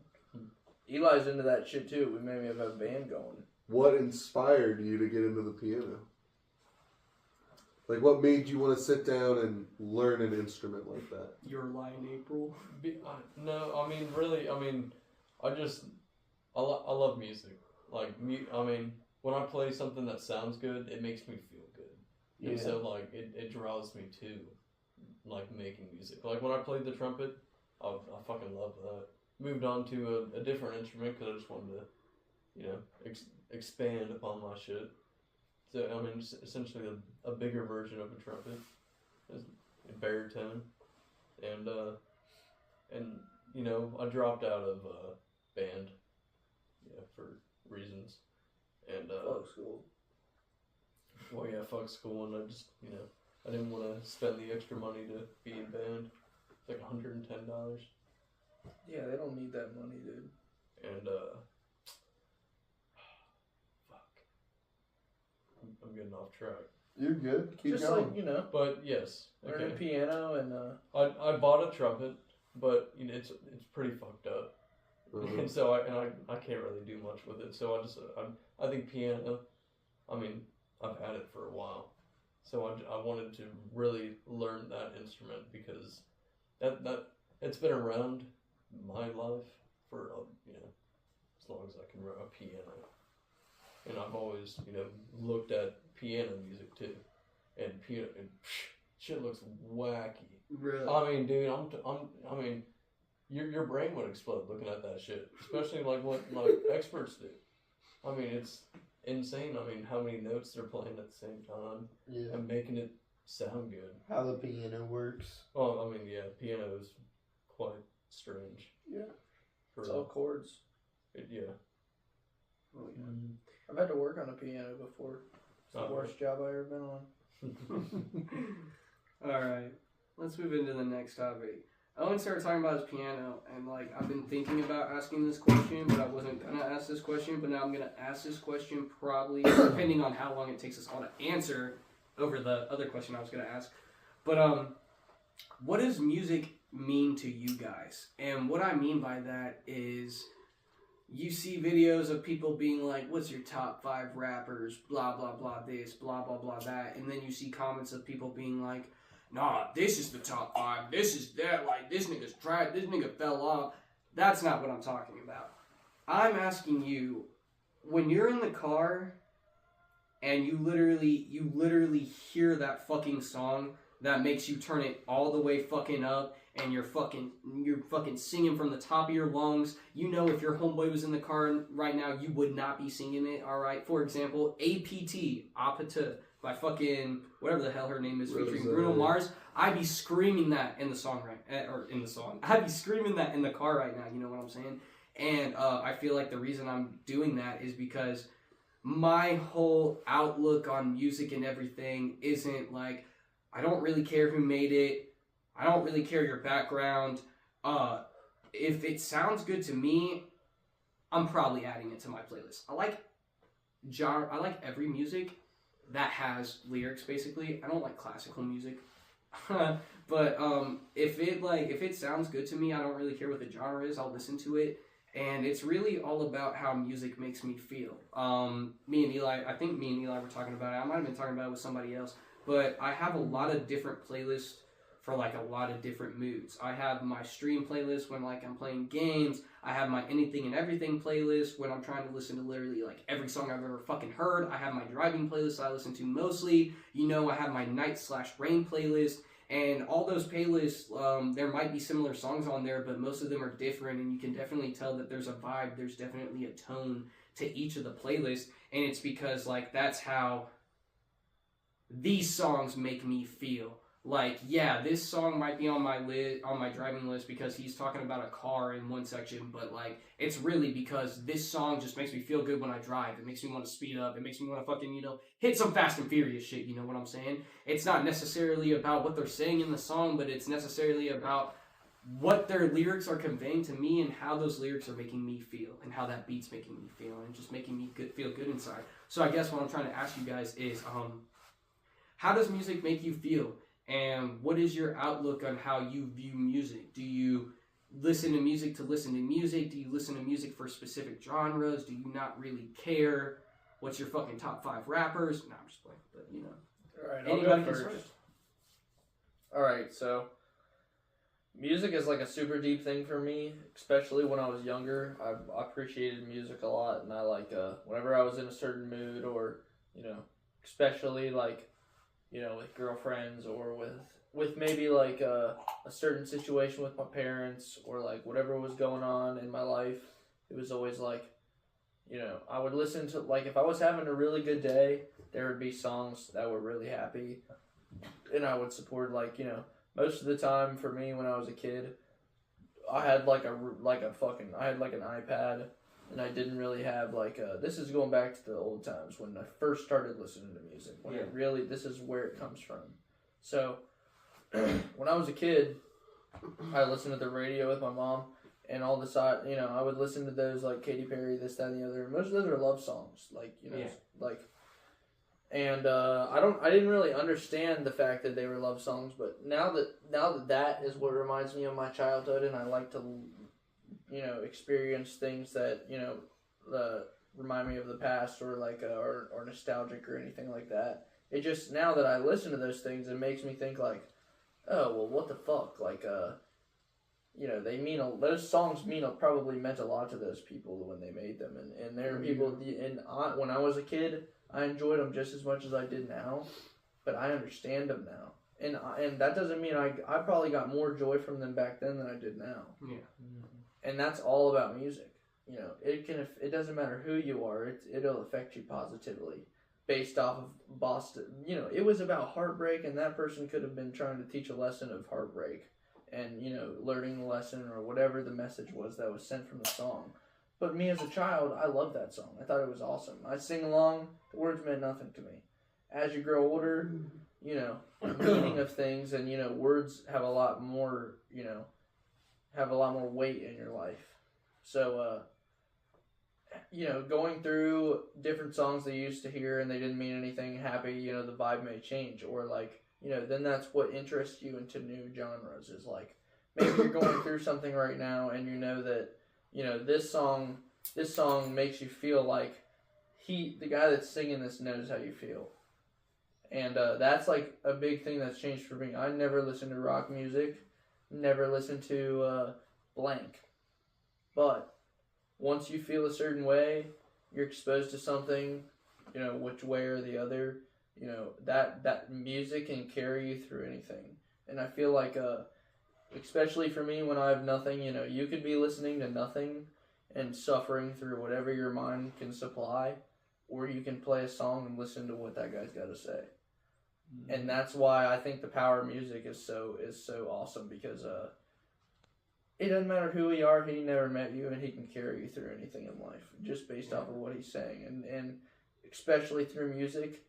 Eli's into that shit too. We maybe have a band going. What inspired you to get into the piano? Like, what made you want to sit down and learn an instrument like that? You're lying, April. No, I mean, really, I mean, I love music. Like, I mean, when I play something that sounds good, it makes me feel good. Yeah. And so, like, it draws me to, like, making music. Like, when I played the trumpet, I fucking love that. Moved on to a different instrument because I just wanted to, expand upon my shit. So, I mean, essentially a bigger version of a trumpet. It's a baritone. And I dropped out of band, for reasons. And, fuck school. Well, yeah, fuck school, and I just, I didn't want to spend the extra money to be in band. It's like $110. Yeah, they don't need that money, dude. And, fuck. I'm getting off track. You're good. Keep just going. like, But, yes. Learning piano and, I bought a trumpet, but, it's pretty fucked up. Mm-hmm. And so I can't really do much with it. So I think piano, I mean, I've had it for a while. So I wanted to really learn that instrument because that it's been around my life for, as long as I can run a piano. And I've always, looked at piano music too. And piano, shit looks wacky. Really? I mean, dude, I mean, your brain would explode looking at that shit, especially like what experts do. I mean, it's insane. I mean, how many notes they're playing at the same time and making it sound good. How the piano works. Well, I mean, yeah, piano is quite strange. Yeah. It's all chords. Yeah. I've had to work on a piano before. It's the worst job I ever been on. Alright, let's move into the next topic. Owen started talking about his piano, and like I've been thinking about asking this question, but I wasn't gonna ask this question, but now I'm gonna ask this question probably depending on how long it takes us all to answer over the other question I was gonna ask. But what does music mean to you guys? And what I mean by that is you see videos of people being like, what's your top 5 rappers, blah blah blah this, blah blah blah that, and then you see comments of people being like, nah, this is the top 5, this is that, like, this nigga's tried, this nigga fell off. That's not what I'm talking about. I'm asking you, when you're in the car and you literally hear that fucking song that makes you turn it all the way fucking up and you're fucking singing from the top of your lungs. You know, if your homeboy was in the car right now, you would not be singing it, alright? For example, Ep2, by fucking whatever the hell her name is, featuring Bruno Mars. I'd be screaming that in the song I'd be screaming that in the car right now, you know what I'm saying? And I feel like the reason I'm doing that is because my whole outlook on music and everything isn't like, I don't really care who made it, I don't really care your background. If it sounds good to me, I'm probably adding it to my playlist. I like every music that has lyrics. Basically, I don't like classical music, but if it sounds good to me, I don't really care what the genre is. I'll listen to it, and it's really all about how music makes me feel. Me and Eli, I think me and Eli were talking about it. I might have been talking about it with somebody else, but I have a lot of different playlists for like a lot of different moods. I have my stream playlist when like I'm playing games. I have my anything and everything playlist when I'm trying to listen to literally like every song I've ever fucking heard. I have my driving playlist I listen to mostly. I have my night/rain playlist. And all those playlists, there might be similar songs on there, but most of them are different, and you can definitely tell that there's a vibe, there's definitely a tone to each of the playlists, and it's because like that's how these songs make me feel. Like, yeah, this song might be on my driving list because he's talking about a car in one section, but like it's really because this song just makes me feel good when I drive. It makes me want to speed up. It makes me want to fucking, hit some Fast and Furious shit, you know what I'm saying? It's not necessarily about what they're saying in the song, but it's necessarily about what their lyrics are conveying to me and how those lyrics are making me feel and how that beat's making me feel and just making me feel good inside. So I guess what I'm trying to ask you guys is, how does music make you feel? And what is your outlook on how you view music? Do you listen to music to listen to music? Do you listen to music for specific genres? Do you not really care? What's your fucking top 5 rappers? No, I'm just playing, but Alright, anybody I'll go can first. start. Alright, so music is like a super deep thing for me, especially when I was younger. I appreciated music a lot, and I like, whenever I was in a certain mood or, especially like, with girlfriends or with maybe like a certain situation with my parents or like whatever was going on in my life, it was always like, I would listen to, like, if I was having a really good day, there would be songs that were really happy, and I would support, like, most of the time for me when I was a kid, I had like I had like an iPad, and I didn't really have like this is going back to the old times when I first started listening to music. When it really, this is where it comes from. So when I was a kid, I listened to the radio with my mom, and all the side, I would listen to those like Katy Perry, this, that, and the other. Most of those are love songs, like like. And I didn't really understand the fact that they were love songs, but now that is what reminds me of my childhood, and I like to experience things that, remind me of the past or like, or nostalgic or anything like that. It just, now that I listen to those things, it makes me think like, oh, well, what the fuck? Like, those songs probably meant a lot to those people when they made them. And there are people, when I was a kid, I enjoyed them just as much as I did now, but I understand them now. And that doesn't mean I probably got more joy from them back then than I did now. Yeah. And that's all about music. It doesn't matter who you are, it'll affect you positively based off of Boston. It was about heartbreak, and that person could have been trying to teach a lesson of heartbreak and, learning the lesson or whatever the message was that was sent from the song. But me as a child, I loved that song. I thought it was awesome. I'd sing along, the words meant nothing to me. As you grow older, the meaning of things and, words have a lot more, weight in your life. So, going through different songs they used to hear and they didn't mean anything happy, the vibe may change. Or like, then that's what interests you into new genres is like, maybe you're going through something right now and that, this song makes you feel like the guy that's singing this knows how you feel. And that's like a big thing that's changed for me. I never listened to rock music, never listened to blank. But once you feel a certain way, you're exposed to something, which way or the other, that music can carry you through anything. And I feel like, especially for me when I have nothing, you could be listening to nothing and suffering through whatever your mind can supply, or you can play a song and listen to what that guy's got to say. Mm-hmm. And that's why I think the power of music is so awesome, because it doesn't matter who we are, he never met you, and he can carry you through anything in life just based off of what he's saying. And especially through music,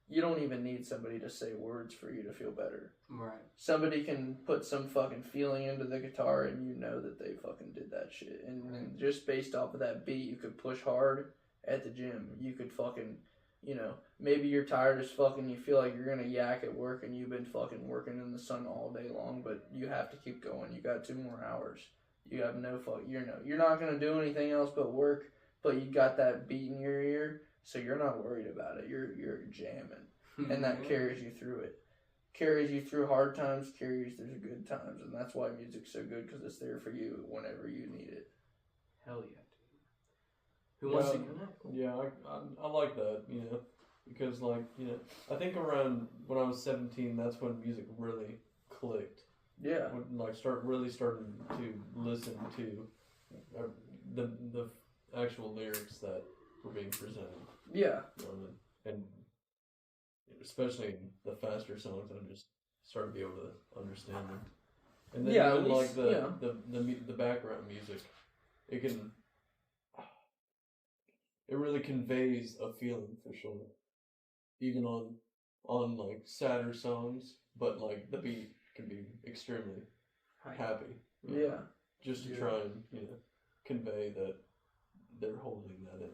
you don't even need somebody to say words for you to feel better. Right. Somebody can put some fucking feeling into the guitar and that they fucking did that that shit. And just based off of that beat, you could push hard at the gym. You could fucking, maybe you're tired as fucking, you feel like you're gonna yak at work and you've been fucking working in the sun all day long, but you have to keep going. You got 2 more hours. You have no fuck, you're not gonna do anything else but work, but you got that beat in your ear, so you're not worried about it. You're jamming, and that carries you through it. Carries you through hard times, carries through good times, and that's why music's so good, because it's there for you whenever you need it. Hell yeah, dude. Who wants to go next? Yeah, I like that, because, like, I think around when I was 17, that's when music really clicked. Yeah. When, like, starting to listen to the actual lyrics that were being presented. Yeah. And especially the faster songs, I just started to be able to understand them. And then even like the background music, it really conveys a feeling for sure. Even on like sadder songs, but like the beat can be extremely happy. Yeah. Just to try and convey that they're holding that in.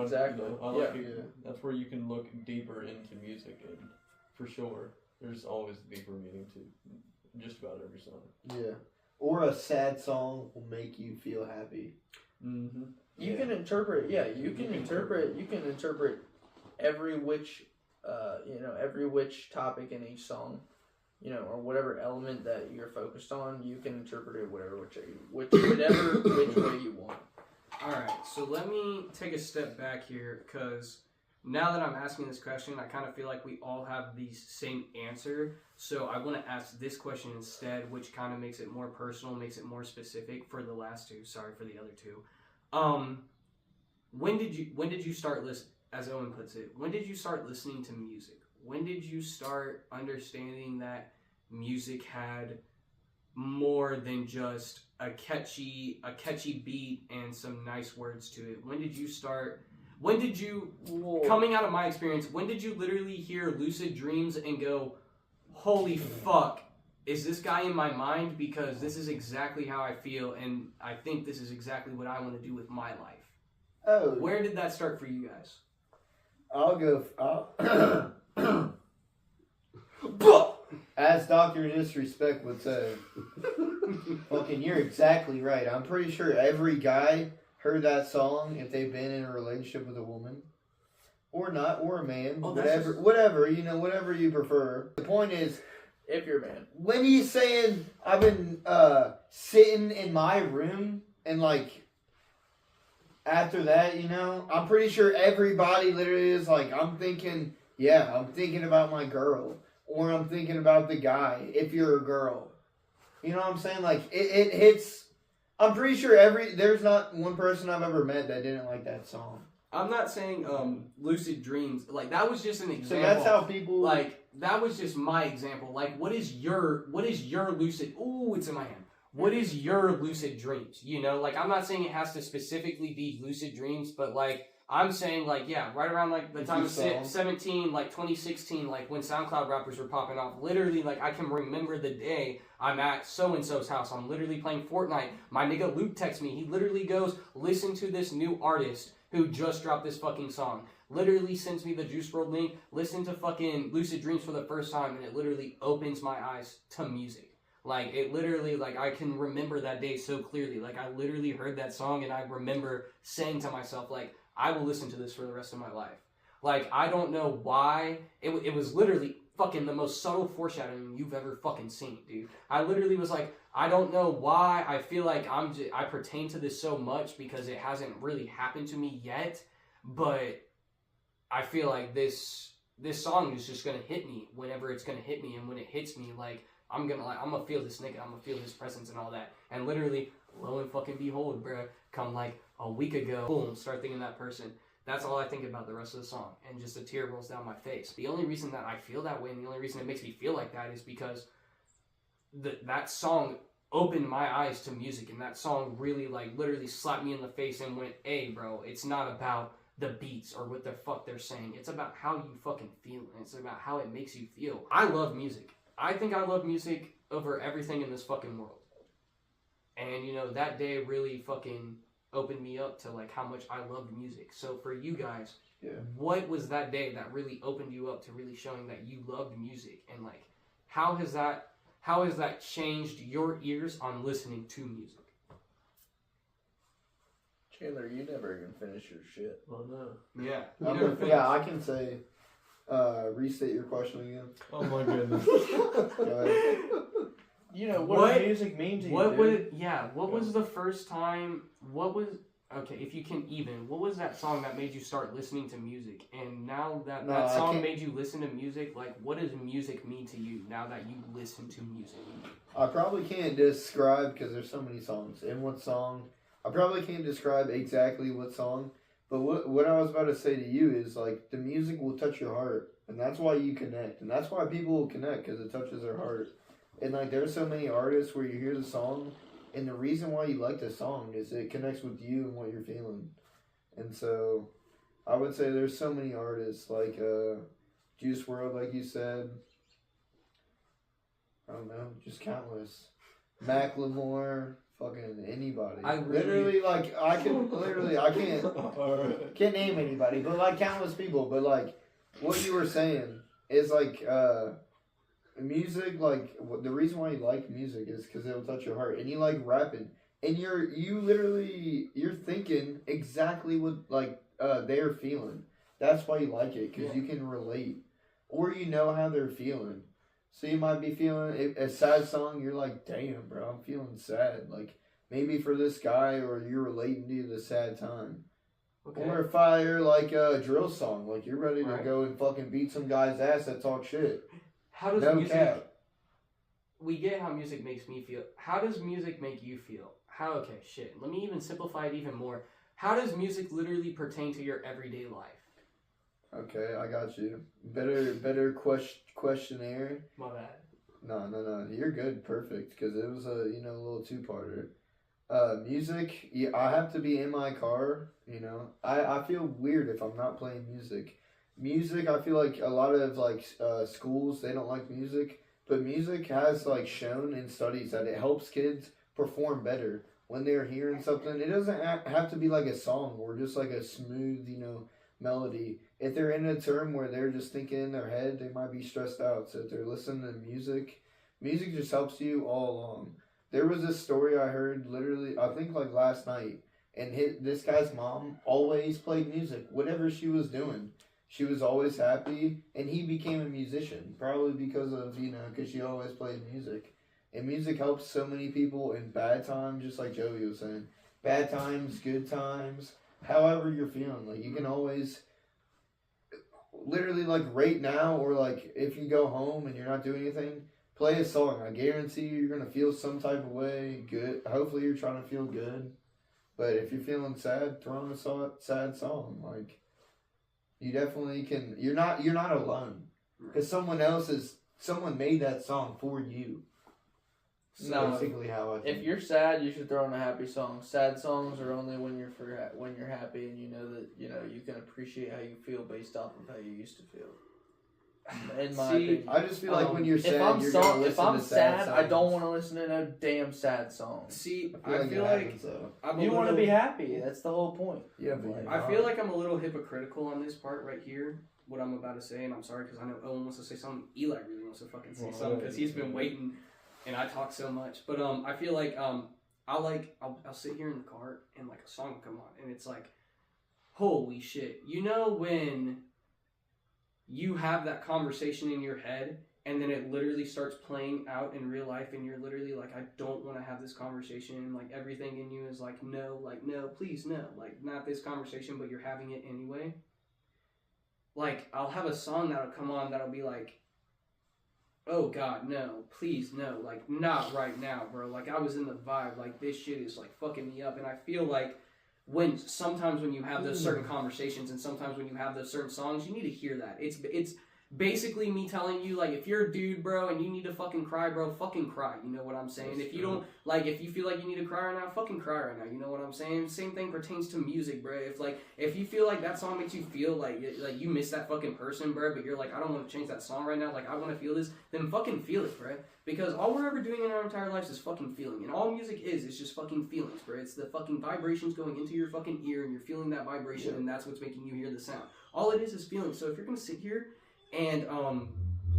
Exactly. I like it. That's where you can look deeper into music, and for sure, there's always a deeper meaning to just about every song. Yeah. Or a sad song will make you feel happy. Mm-hmm. You can interpret. Yeah, you can interpret every which, every which topic in each song, or whatever element that you're focused on. You can interpret it whatever which way you want. Alright, so let me take a step back here, because now that I'm asking this question, I kind of feel like we all have the same answer. So I want to ask this question instead, which kind of makes it more personal, makes it more specific for the last two. Sorry for the other two. When did you start listening, as Owen puts it, when did you start listening to music? When did you start understanding that music had more than just a catchy beat and some nice words to it? Coming out of my experience, when did you literally hear Lucid Dreams and go, holy fuck, is this guy in my mind? Because this is exactly how I feel, and I think this is exactly what I want to do with my life. Oh. Where did that start for you guys? I'll go. As Dr. Disrespect would say. Fucking, you're exactly right. I'm pretty sure every guy heard that song if they've been in a relationship with a woman. Or not, or a man. Whatever, whatever you prefer. The point is, if you're a man. When he's saying, I've been sitting in my room and like, after that, I'm pretty sure everybody literally is like, I'm thinking about my girl. Or I'm thinking about the guy, if you're a girl. You know what I'm saying? Like, it hits... I'm pretty sure there's not one person I've ever met that didn't like that song. I'm not saying Lucid Dreams. Like, that was just an example. So that's how people... Like, that was just my example. Like, what is your lucid... Ooh, it's in my hand. What is your lucid dreams? Like, I'm not saying it has to specifically be lucid dreams, but, like... I'm saying, like, yeah, right around, like, the time of 17, like, 2016, like, when SoundCloud rappers were popping off, literally, like, I can remember the day I'm at so-and-so's house. I'm literally playing Fortnite. My nigga Luke texts me. He literally goes, listen to this new artist who just dropped this fucking song. Literally sends me the Juice WRLD link, listen to fucking Lucid Dreams for the first time, and it literally opens my eyes to music. Like, it literally, like, I can remember that day so clearly. Like, I literally heard that song, and I remember saying to myself, like, I will listen to this for the rest of my life. Like, I don't know why. It was literally fucking the most subtle foreshadowing you've ever fucking seen, dude. I literally was like, I don't know why. I feel like I pertain to this so much because it hasn't really happened to me yet. But I feel like this song is just gonna hit me whenever it's gonna hit me, and when it hits me, like, I'm gonna feel this nigga, I'm gonna feel his presence and all that. And literally, lo and fucking behold, bruh, come like a week ago, boom, start thinking that person. That's all I think about the rest of the song, and just a tear rolls down my face. The only reason that I feel that way, and the only reason it makes me feel like that, is because that song opened my eyes to music, and that song really, like, literally slapped me in the face and went, hey, bro, it's not about the beats or what the fuck they're saying. It's about how you fucking feel, and it's about how it makes you feel. I love music. I think I love music over everything in this fucking world. And, you know, that day really fucking opened me up to, like, how much I loved music. So for you guys, what was that day that really opened you up to really showing that you loved music? And, like, how has that changed your ears on listening to music? Chandler, you never even finish your shit. Oh no. Yeah. Yeah, I can say, restate your question again. Oh my goodness. Go ahead. You know, what does music mean to you, What dude? was the first time, if you can even, what was that song that made you start listening to music? And now that that song made you listen to music, like, what does music mean to you now that you listen to music? I probably can't describe, because there's so many songs. And what song, I probably can't describe exactly what song, but what I was about to say to you is, like, the music will touch your heart. And that's why you connect. And that's why people will connect, because it touches their heart. And, like, there's so many artists where you hear the song, and the reason why you like the song is it connects with you and what you're feeling. And so, I would say there's so many artists, like Juice WRLD, like you said. I don't know, just countless. Macklemore, fucking anybody. I can't name anybody, but, like, countless people. But, like, what you were saying is, like, music, like, the reason why you like music is because it'll touch your heart, and you like rapping, and you're thinking exactly what, like, they're feeling. That's why you like it, because you can relate, or you know how they're feeling. So you might be feeling a sad song, you're like, damn, bro, I'm feeling sad, like, maybe for this guy, or you're relating to the sad time. Okay. Or if I hear, like, a drill song, like, you're ready to go and fucking beat some guy's ass that talk shit. How does music? We get how music makes me feel. How does music make you feel? Let me even simplify it even more. How does music literally pertain to your everyday life? Okay, I got you. Better questionnaire. My bad. No. You're good. Perfect. Because it was a little two-parter. Music. Yeah, I have to be in my car. You know, I feel weird if I'm not playing music. Music, I feel like a lot of, like, schools, they don't like music, but music has, like, shown in studies that it helps kids perform better when they're hearing something. It doesn't have to be like a song or just like a smooth, melody. If they're in a term where they're just thinking in their head, they might be stressed out. So if they're listening to music just helps you all along. There was this story I heard literally, I think, like, last night, and this guy's mom always played music, whatever she was doing. She was always happy, and he became a musician, probably because of, because she always played music. And music helps so many people in bad times, just like Joey was saying. Bad times, good times, however you're feeling. Like, you can always, literally, like, right now, or, like, if you go home and you're not doing anything, play a song. I guarantee you're going to feel some type of way, good. Hopefully you're trying to feel good. But if you're feeling sad, throw on a sad song, like... You definitely can. You're not alone, because someone made that song for you. No, basically how I think. If you're sad, you should throw on a happy song. Sad songs are only when you're happy, and you know that you can appreciate how you feel based off of how you used to feel. In my opinion, I just feel like when you're sad, if I'm sad, I don't want to listen to no damn sad song. See, I feel like you want to be happy. That's the whole point. Yeah, but I feel like I'm a little hypocritical on this part right here. What I'm about to say, and I'm sorry because I know Owen wants to say something. Eli really wants to fucking say something because he's been waiting, and I talk so much. But I feel like I'll sit here in the car and, like, a song will come on, and it's like, holy shit! You know when you have that conversation in your head, and then it literally starts playing out in real life, and you're literally like, I don't want to have this conversation, and, like, everything in you is like, no, please, no, like, not this conversation, but you're having it anyway. Like, I'll have a song that'll come on that'll be like, oh God, no, please, no, like, not right now, bro. Like, I was in the vibe, like, this shit is, like, fucking me up, and I feel like sometimes when you have those certain conversations and sometimes when you have those certain songs, you need to hear that. It's basically me telling you, like, if you're a dude, bro, and you need to fucking cry, bro, fucking cry. You know what I'm saying? If you don't, like, if you feel like you need to cry right now, fucking cry right now. You know what I'm saying? Same thing pertains to music, bro. If you feel like that song makes you feel like you miss that fucking person, bro, but you're like, I don't want to change that song right now, like, I want to feel this, then fucking feel it, bro. Because all we're ever doing in our entire lives is fucking feeling. And all music is just fucking feelings, bro. It's the fucking vibrations going into your fucking ear and you're feeling that vibration and that's what's making you hear the sound. All it is feeling. So if you're gonna sit here and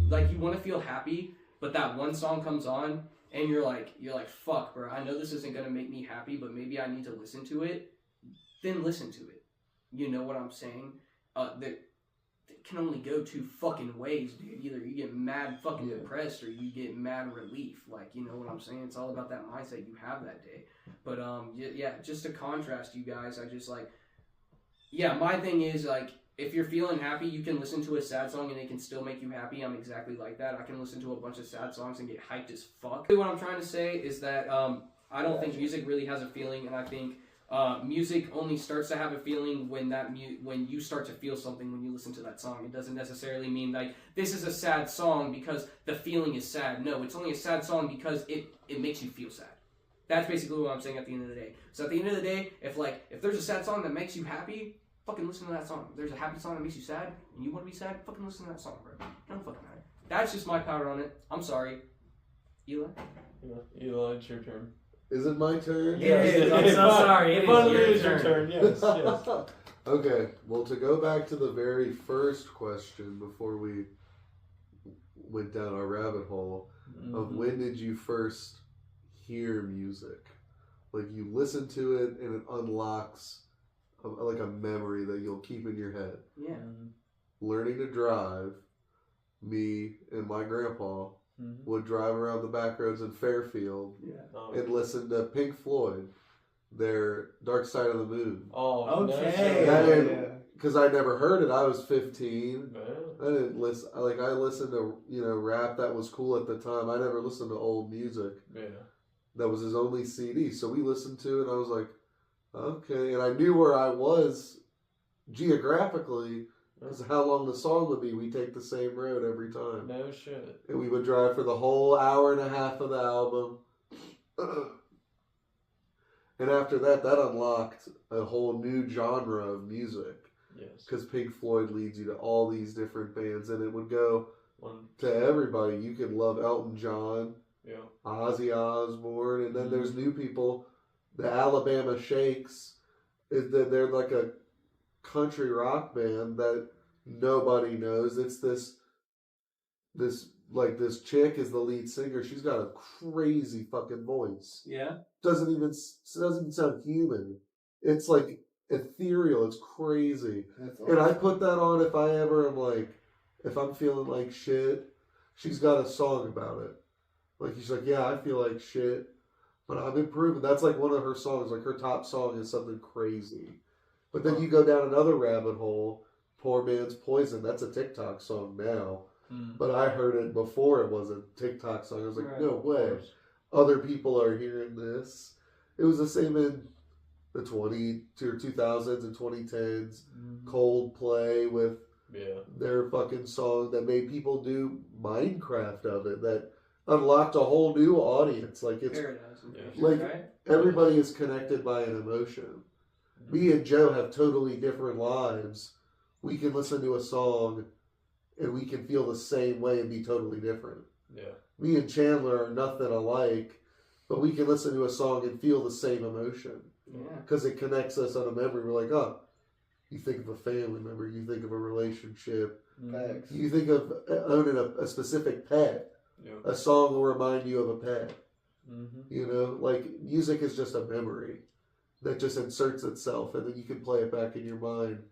like you want to feel happy, but that one song comes on and you're like, fuck, bro, I know this isn't gonna make me happy, but maybe I need to listen to it, then listen to it. You know what I'm saying? That can only go two fucking ways, dude. Either you get mad fucking depressed or you get mad relief. Like, you know what I'm saying? It's all about that mindset you have that day. But yeah, just to contrast you guys, I just like, yeah, my thing is like, if you're feeling happy, you can listen to a sad song and it can still make you happy. I'm exactly like that. I can listen to a bunch of sad songs and get hyped as fuck. What I'm trying to say is that I don't think music really has a feeling, and I think music only starts to have a feeling when when you start to feel something when you listen to that song. It doesn't necessarily mean like this is a sad song because the feeling is sad. No, it's only a sad song because it makes you feel sad. That's basically what I'm saying at the end of the day. So at the end of the day, if there's a sad song that makes you happy, fucking listen to that song. If there's a happy song that makes you sad and you want to be sad, fucking listen to that song, bro. Don't fucking matter. That's just my power on it. I'm sorry. Eli? Eli, it's your turn. Is it my turn? It is. I'm so sorry. It is your turn. Yes, yes. Okay, well, to go back to the very first question before we went down our rabbit hole of when did you first hear music? Like, you listen to it and it unlocks like a memory that you'll keep in your head. Yeah. Learning to drive, me and my grandpa would drive around the back roads in Fairfield and listen to Pink Floyd, their Dark Side of the Moon. Oh, okay. Because I never heard it. I was 15. Man. I didn't listen. Like, I listened to, rap that was cool at the time. I never listened to old music. Yeah. That was his only CD. So we listened to it and I was like, okay. And I knew where I was geographically. Because how long the song would be, we take the same road every time. No shit. And we would drive for the whole hour and a half of the album. And after that unlocked a whole new genre of music. Yes. Because Pink Floyd leads you to all these different bands. And it would go to everybody. You could love Elton John, Ozzy Osbourne, and then there's new people. The Alabama Shakes, they're like a country rock band that nobody knows. It's this chick is the lead singer. She's got a crazy fucking voice. Yeah. Doesn't even sound human. It's like ethereal. It's crazy. That's awesome. And I put that on if I ever am like, if I'm feeling like shit. She's got a song about it. Like, she's like, yeah, I feel like shit, but I'm improving. That's like one of her songs. Like, her top song is something crazy. But then you go down another rabbit hole, Poor Man's Poison. That's a TikTok song now. But I heard it before it was a TikTok song. I was like, no way. Other people are hearing this. It was the same in the 2000s and 2010s. Coldplay with their fucking song that made people do Minecraft of it. That unlocked a whole new audience. Like, it's everybody is connected by an emotion. Me and Joe have totally different lives. We can listen to a song and we can feel the same way and be totally different. Yeah. Me and Chandler are nothing alike, but we can listen to a song and feel the same emotion. Yeah. Because it connects us on a memory. We're like, oh, you think of a family member, you think of a relationship, you think of owning a specific pet. A song will remind you of a pet. Like, music is just a memory that just inserts itself, and then you can play it back in your mind.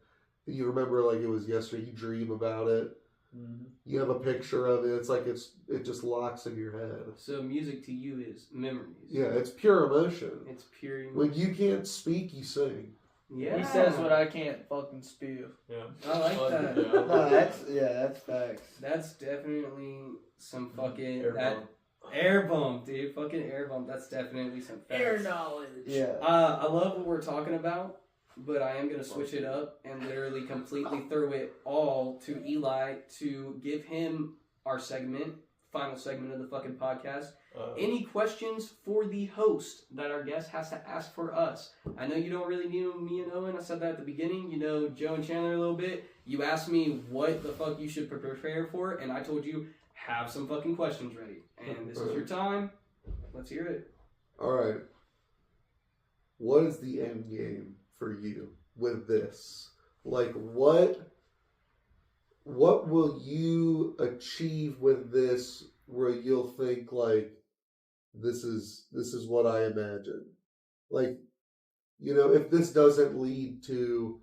And you remember like it was yesterday. You dream about it. You have a picture of it. It's like it just locks in your head. So music to you is memories. Yeah, it's pure emotion. It's pure emotion. When you can't speak, you sing. Yeah. He says what I can't fucking spew. Yeah. I like that. No, that's facts. That's definitely some fucking Air air bump, dude. Fucking air bump. That's definitely some facts. Air knowledge. Yeah. I love what we're talking about, but I am gonna switch it up and literally completely throw it all to Eli to give him our final segment of the fucking podcast. Any questions for the host that our guest has to ask for us? I know you don't really know me and Owen. I said that at the beginning. You know Joe and Chandler a little bit. You asked me what the fuck you should prepare for, and I told you have some fucking questions ready. And this is your time. Let's hear it. All right. What is the end game for you with this? Like, what will you achieve with this where you'll think like, this is what I imagine? Like, you know, if this doesn't lead to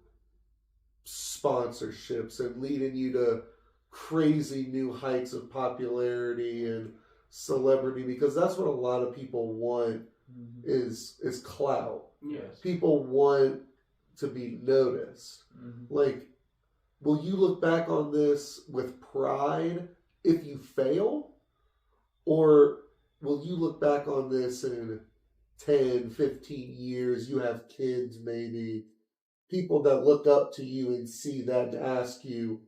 sponsorships and leading you to crazy new heights of popularity and celebrity, because that's what a lot of people want is clout. Yes. People want to be noticed. Like, will you look back on this with pride if you fail? Or will you look back on this in 10, 15 years, you have kids maybe, people that look up to you and see that and ask you,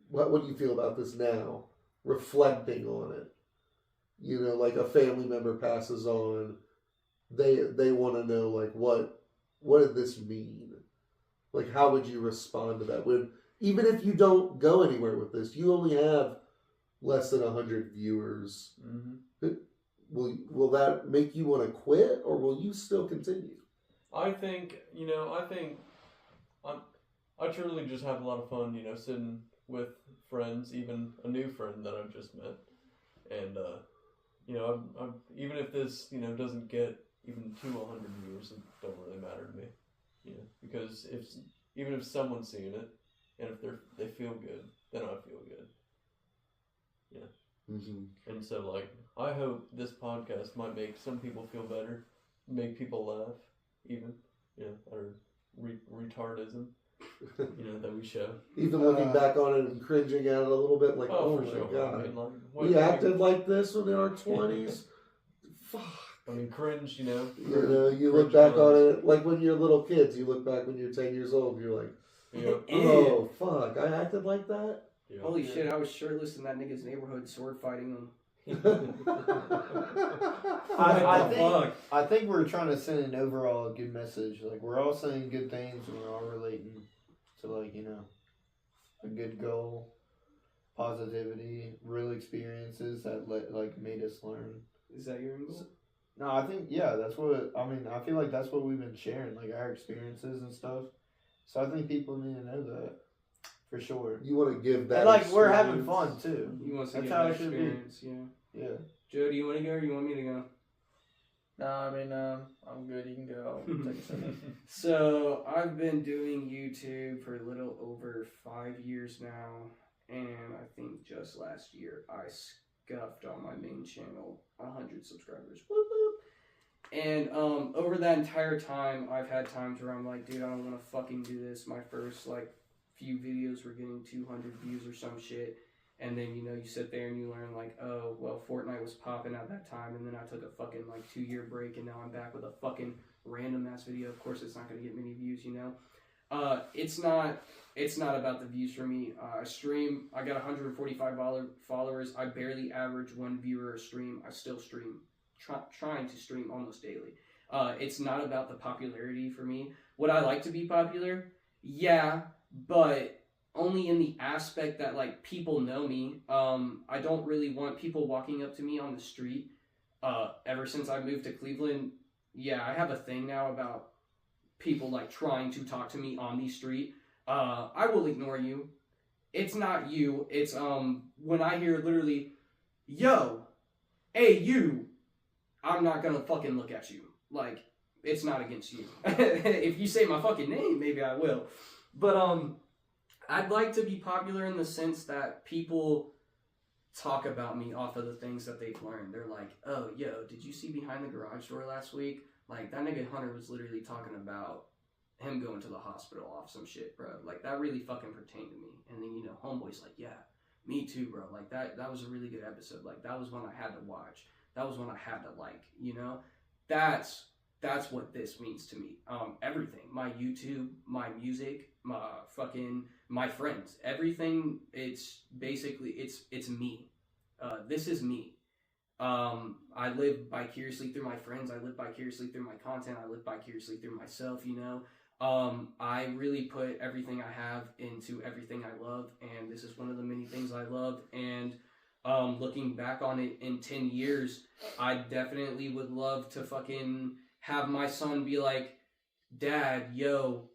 what do you feel about this now? Reflecting on it. You know, like a family member passes on, they want to know, like, what did this mean? Like, how would you respond to that? Even if you don't go anywhere with this, you only have less than 100 viewers. Will that make you want to quit, or will you still continue? I think I truly just have a lot of fun, sitting with friends, even a new friend that I've just met. And, I'm even if this, doesn't get even to 100 viewers, it don't really matter to me, because even if someone's seeing it, and if they feel good, then I feel good. And so, like, I hope this podcast might make some people feel better, make people laugh, even, or retardism, that we show. Even looking back on it and cringing at it a little bit, like, oh my God. I mean, like, we acted like this when in our 20s? Fuck. I mean, cringe, You look back on it, like when you're little kids, you look back when you're 10 years old, you're like, oh, fuck, I acted like that? Yeah. Holy shit, I was shirtless in that nigga's neighborhood sword fighting him. I think we're trying to send an overall good message. Like, we're all saying good things and we're all relating to, like, a good goal, positivity, real experiences that made us learn. Is that your goal? No, I think, that's what, I feel like that's what we've been sharing, like our experiences and stuff. So I think people need to know that. For sure. You want to give that. And, like, we're having fun too. You want to That's give how that it should experience, be. Yeah. Joe, do you want to go or you want me to go? No, I'm good. You can go. I'll take a second. So, I've been doing YouTube for a little over 5 years now. And I think just last year I scuffed on my main channel 100 subscribers. Whoop, whoop. And over that entire time, I've had times where I'm like, dude, I don't want to fucking do this. My first, few videos were getting 200 views or some shit, and then you sit there and you learn oh well, Fortnite was popping at that time, and then I took a fucking 2-year break, and now I'm back with a fucking random ass video. Of course it's not gonna get many views, it's not about the views for me. I stream, I got 145 followers. I barely average 1 viewer a stream. I still stream, trying to stream almost daily. It's not about the popularity for me. Would I like to be popular? Yeah, but only in the aspect that people know me. I don't really want people walking up to me on the street. Ever since I moved to Cleveland, I have a thing now about people trying to talk to me on the street. I will ignore you. It's not you. It's when I hear literally, yo, hey you, I'm not gonna fucking look at you. It's not against you. If you say my fucking name, maybe I will. But I'd like to be popular in the sense that people talk about me off of the things that they've learned. They're like, oh, yo, did you see behind the garage door last week? That nigga Hunter was literally talking about him going to the hospital off some shit, bro. That really fucking pertained to me. And then, homeboy's like, yeah, me too, bro. That was a really good episode. That was one I had to watch. That was one I had to like, That's what this means to me. Everything. My YouTube, my music, my friends. Everything, it's basically, it's me. This is me. I live vicariously through my friends. I live vicariously through my content. I live vicariously through myself, I really put everything I have into everything I love, and this is one of the many things I love. And looking back on it in 10 years, I definitely would love to fucking have my son be like, Dad, yo,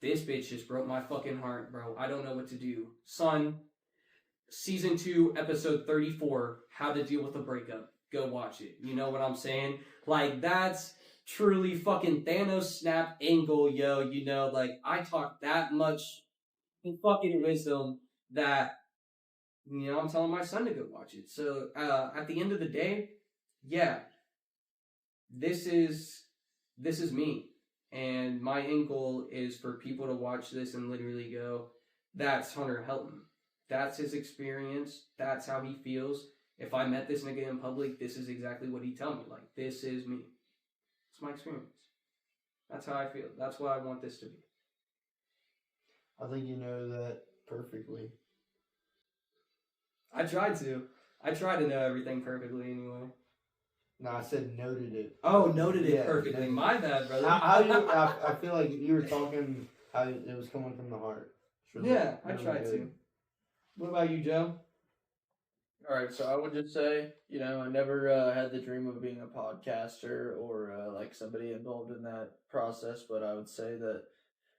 this bitch just broke my fucking heart, bro. I don't know what to do. Son, season 2, episode 34, how to deal with a breakup. Go watch it. You know what I'm saying? Like, that's truly fucking Thanos snap angle, yo. You know, like, I talk that much fucking wisdom that, you know, I'm telling my son to go watch it. So, at the end of the day, yeah, this is me. And my end goal is for people to watch this and literally go, that's Hunter Helton. That's his experience. That's how he feels. If I met this nigga in public, this is exactly what he'd tell me. Like, this is me. It's my experience. That's how I feel. That's what I want this to be. I think you know that perfectly. I try to know everything perfectly anyway. No, I said noted it. Oh, noted it perfectly. Noted. My bad, brother. I feel like you were talking how it was coming from the heart. Really, yeah, I tried to. What about you, Joe? Alright, so I would just say, you know, I never had the dream of being a podcaster or like somebody involved in that process, but I would say that,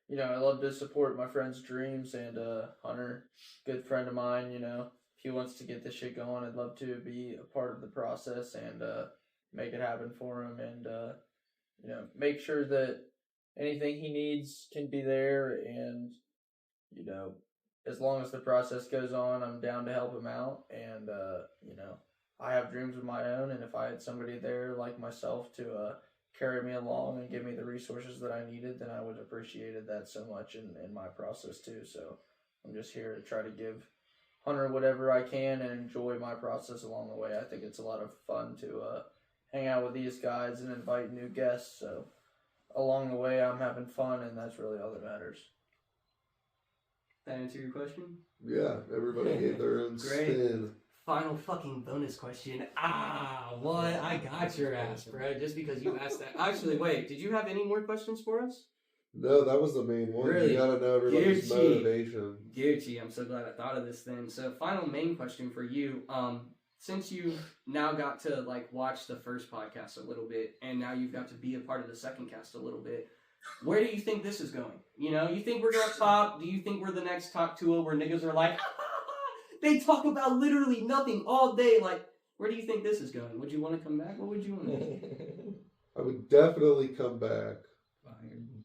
you know, I love to support my friends' dreams, and Hunter, good friend of mine, you know, if he wants to get this shit going, I'd love to be a part of the process and make it happen for him, and you know, make sure that anything he needs can be there, and you know, as long as the process goes on, I'm down to help him out. And you know, I have dreams of my own, and if I had somebody there like myself to carry me along and give me the resources that I needed, then I would have appreciated that so much in my process too. So I'm just here to try to give Hunter whatever I can and enjoy my process along the way. I think it's a lot of fun to hang out with these guys and invite new guests. So along the way, I'm having fun, and that's really all that matters. That answer your question? Yeah, everybody gave their own spin. Final fucking bonus question. What? I got your ass, bro. Just because you asked that. Actually, wait. Did you have any more questions for us? No, that was the main one. Really? You gotta know everybody's motivation. Gucci. I'm so glad I thought of this then. So, final main question for you. Since you've now got to like watch the first podcast a little bit, and now you've got to be a part of the second cast a little bit, where do you think this is going? You know, you think we're gonna pop? Do you think we're the next Talk 2 where niggas are like, they talk about literally nothing all day? Like, where do you think this is going? Would you want to come back? What would you want to do? I would definitely come back,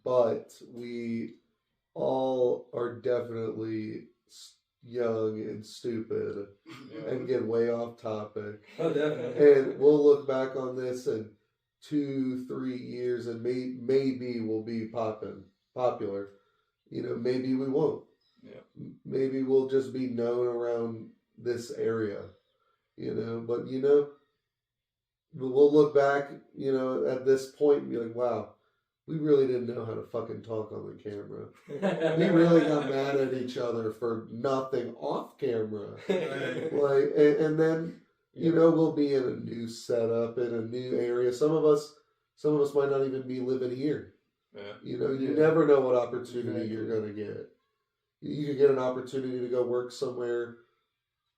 but we all are definitely young and stupid and get way off topic. Oh, definitely. And we'll look back on this in 2-3 years and maybe we'll be popular. You know, maybe we won't. Yeah. Maybe we'll just be known around this area. You know, but you know, we'll look back, you know, at this point and be like, wow, we really didn't know how to fucking talk on the camera. We really got mad at each other for nothing off camera. Like, and then, you know, we'll be in a new setup, in a new area. Some of us might not even be living here. Yeah. You know, you never know what opportunity you're going to get. You could get an opportunity to go work somewhere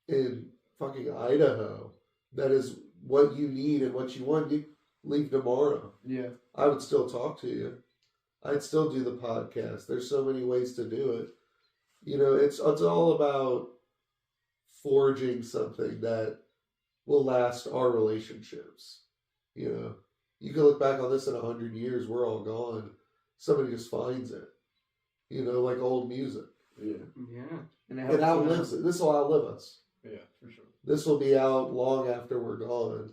in fucking Idaho that is what you need and what you want. You leave tomorrow. Yeah. I would still talk to you. I'd still do the podcast. There's so many ways to do it. You know, it's all about forging something that will last our relationships. You know, you can look back on this in 100 years, we're all gone. Somebody just finds it. You know, like old music. Yeah. Yeah. And it outlives it. This will outlive us. Yeah, for sure. This will be out long after we're gone.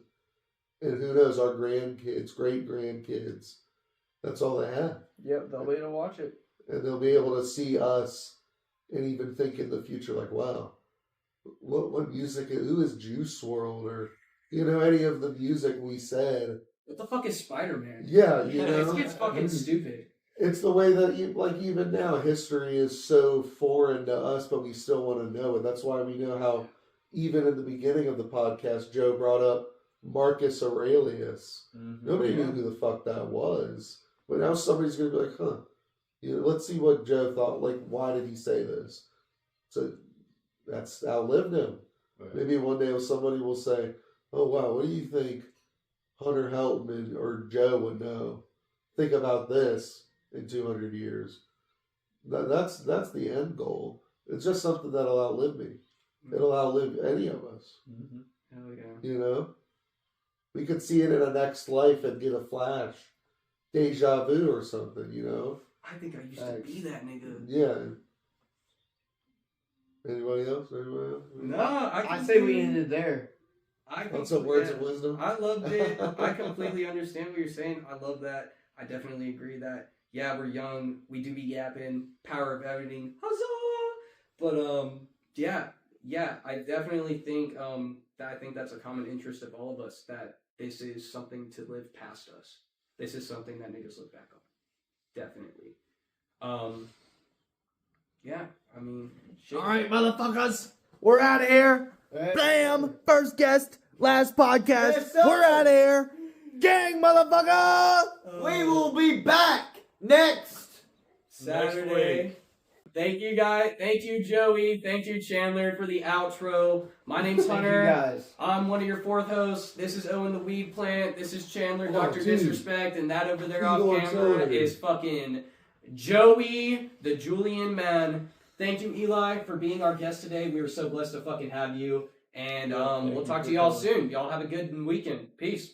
And who knows, our grandkids, great-grandkids, that's all they have. Yep, they'll be able to watch it. And they'll be able to see us and even think in the future, like, wow, what music, who is Juice WRLD, or, you know, any of the music we said. What the fuck is Spider-Man? Yeah, you know. It's fucking stupid. It's the way that, even now, history is so foreign to us, but we still want to know it. That's why we know how, even in the beginning of the podcast, Joe brought up Marcus Aurelius. Mm-hmm. Nobody knew who the fuck that was. But now somebody's going to be like, huh, Let's see what Joe thought. Like, why did he say this? So that's outlived him. Right. Maybe one day somebody will say, "Oh wow, what do you think Hunter Helton or Joe would know? Think about this in 200 years." That's the end goal. It's just something that'll outlive me. It'll outlive any of us. Mm-hmm. Hell yeah. You know, we could see it in a next life and get a flash, deja vu or something. You know. I think I used to be that nigga. Yeah. Anybody else? No, I say we ended there. On some words of wisdom. I loved it. I completely understand what you're saying. I love that. I definitely agree that, yeah, we're young. We do be yapping. Power of editing. Huzzah! But, yeah, I definitely think that I think that's a common interest of all of us, that this is something to live past us. This is something that niggas look back on. Definitely. Yeah, I mean, shit. All right, motherfuckers, we're out of here. Bam! First guest, last podcast. Yes, sir. We're out of here. Gang, motherfucker! We will be back next Saturday. Thank you, guys. Thank you, Joey. Thank you, Chandler, for the outro. My name's Hunter. guys. I'm one of your fourth hosts. This is Owen the Weed Plant. This is Chandler, Dr. dude. Disrespect, and that over there Who off you on camera Twitter? is fucking Joey, the Julian man. Thank you, Eli, for being our guest today. We were so blessed to fucking have you. And we'll talk to y'all soon. Y'all have a good weekend. Peace.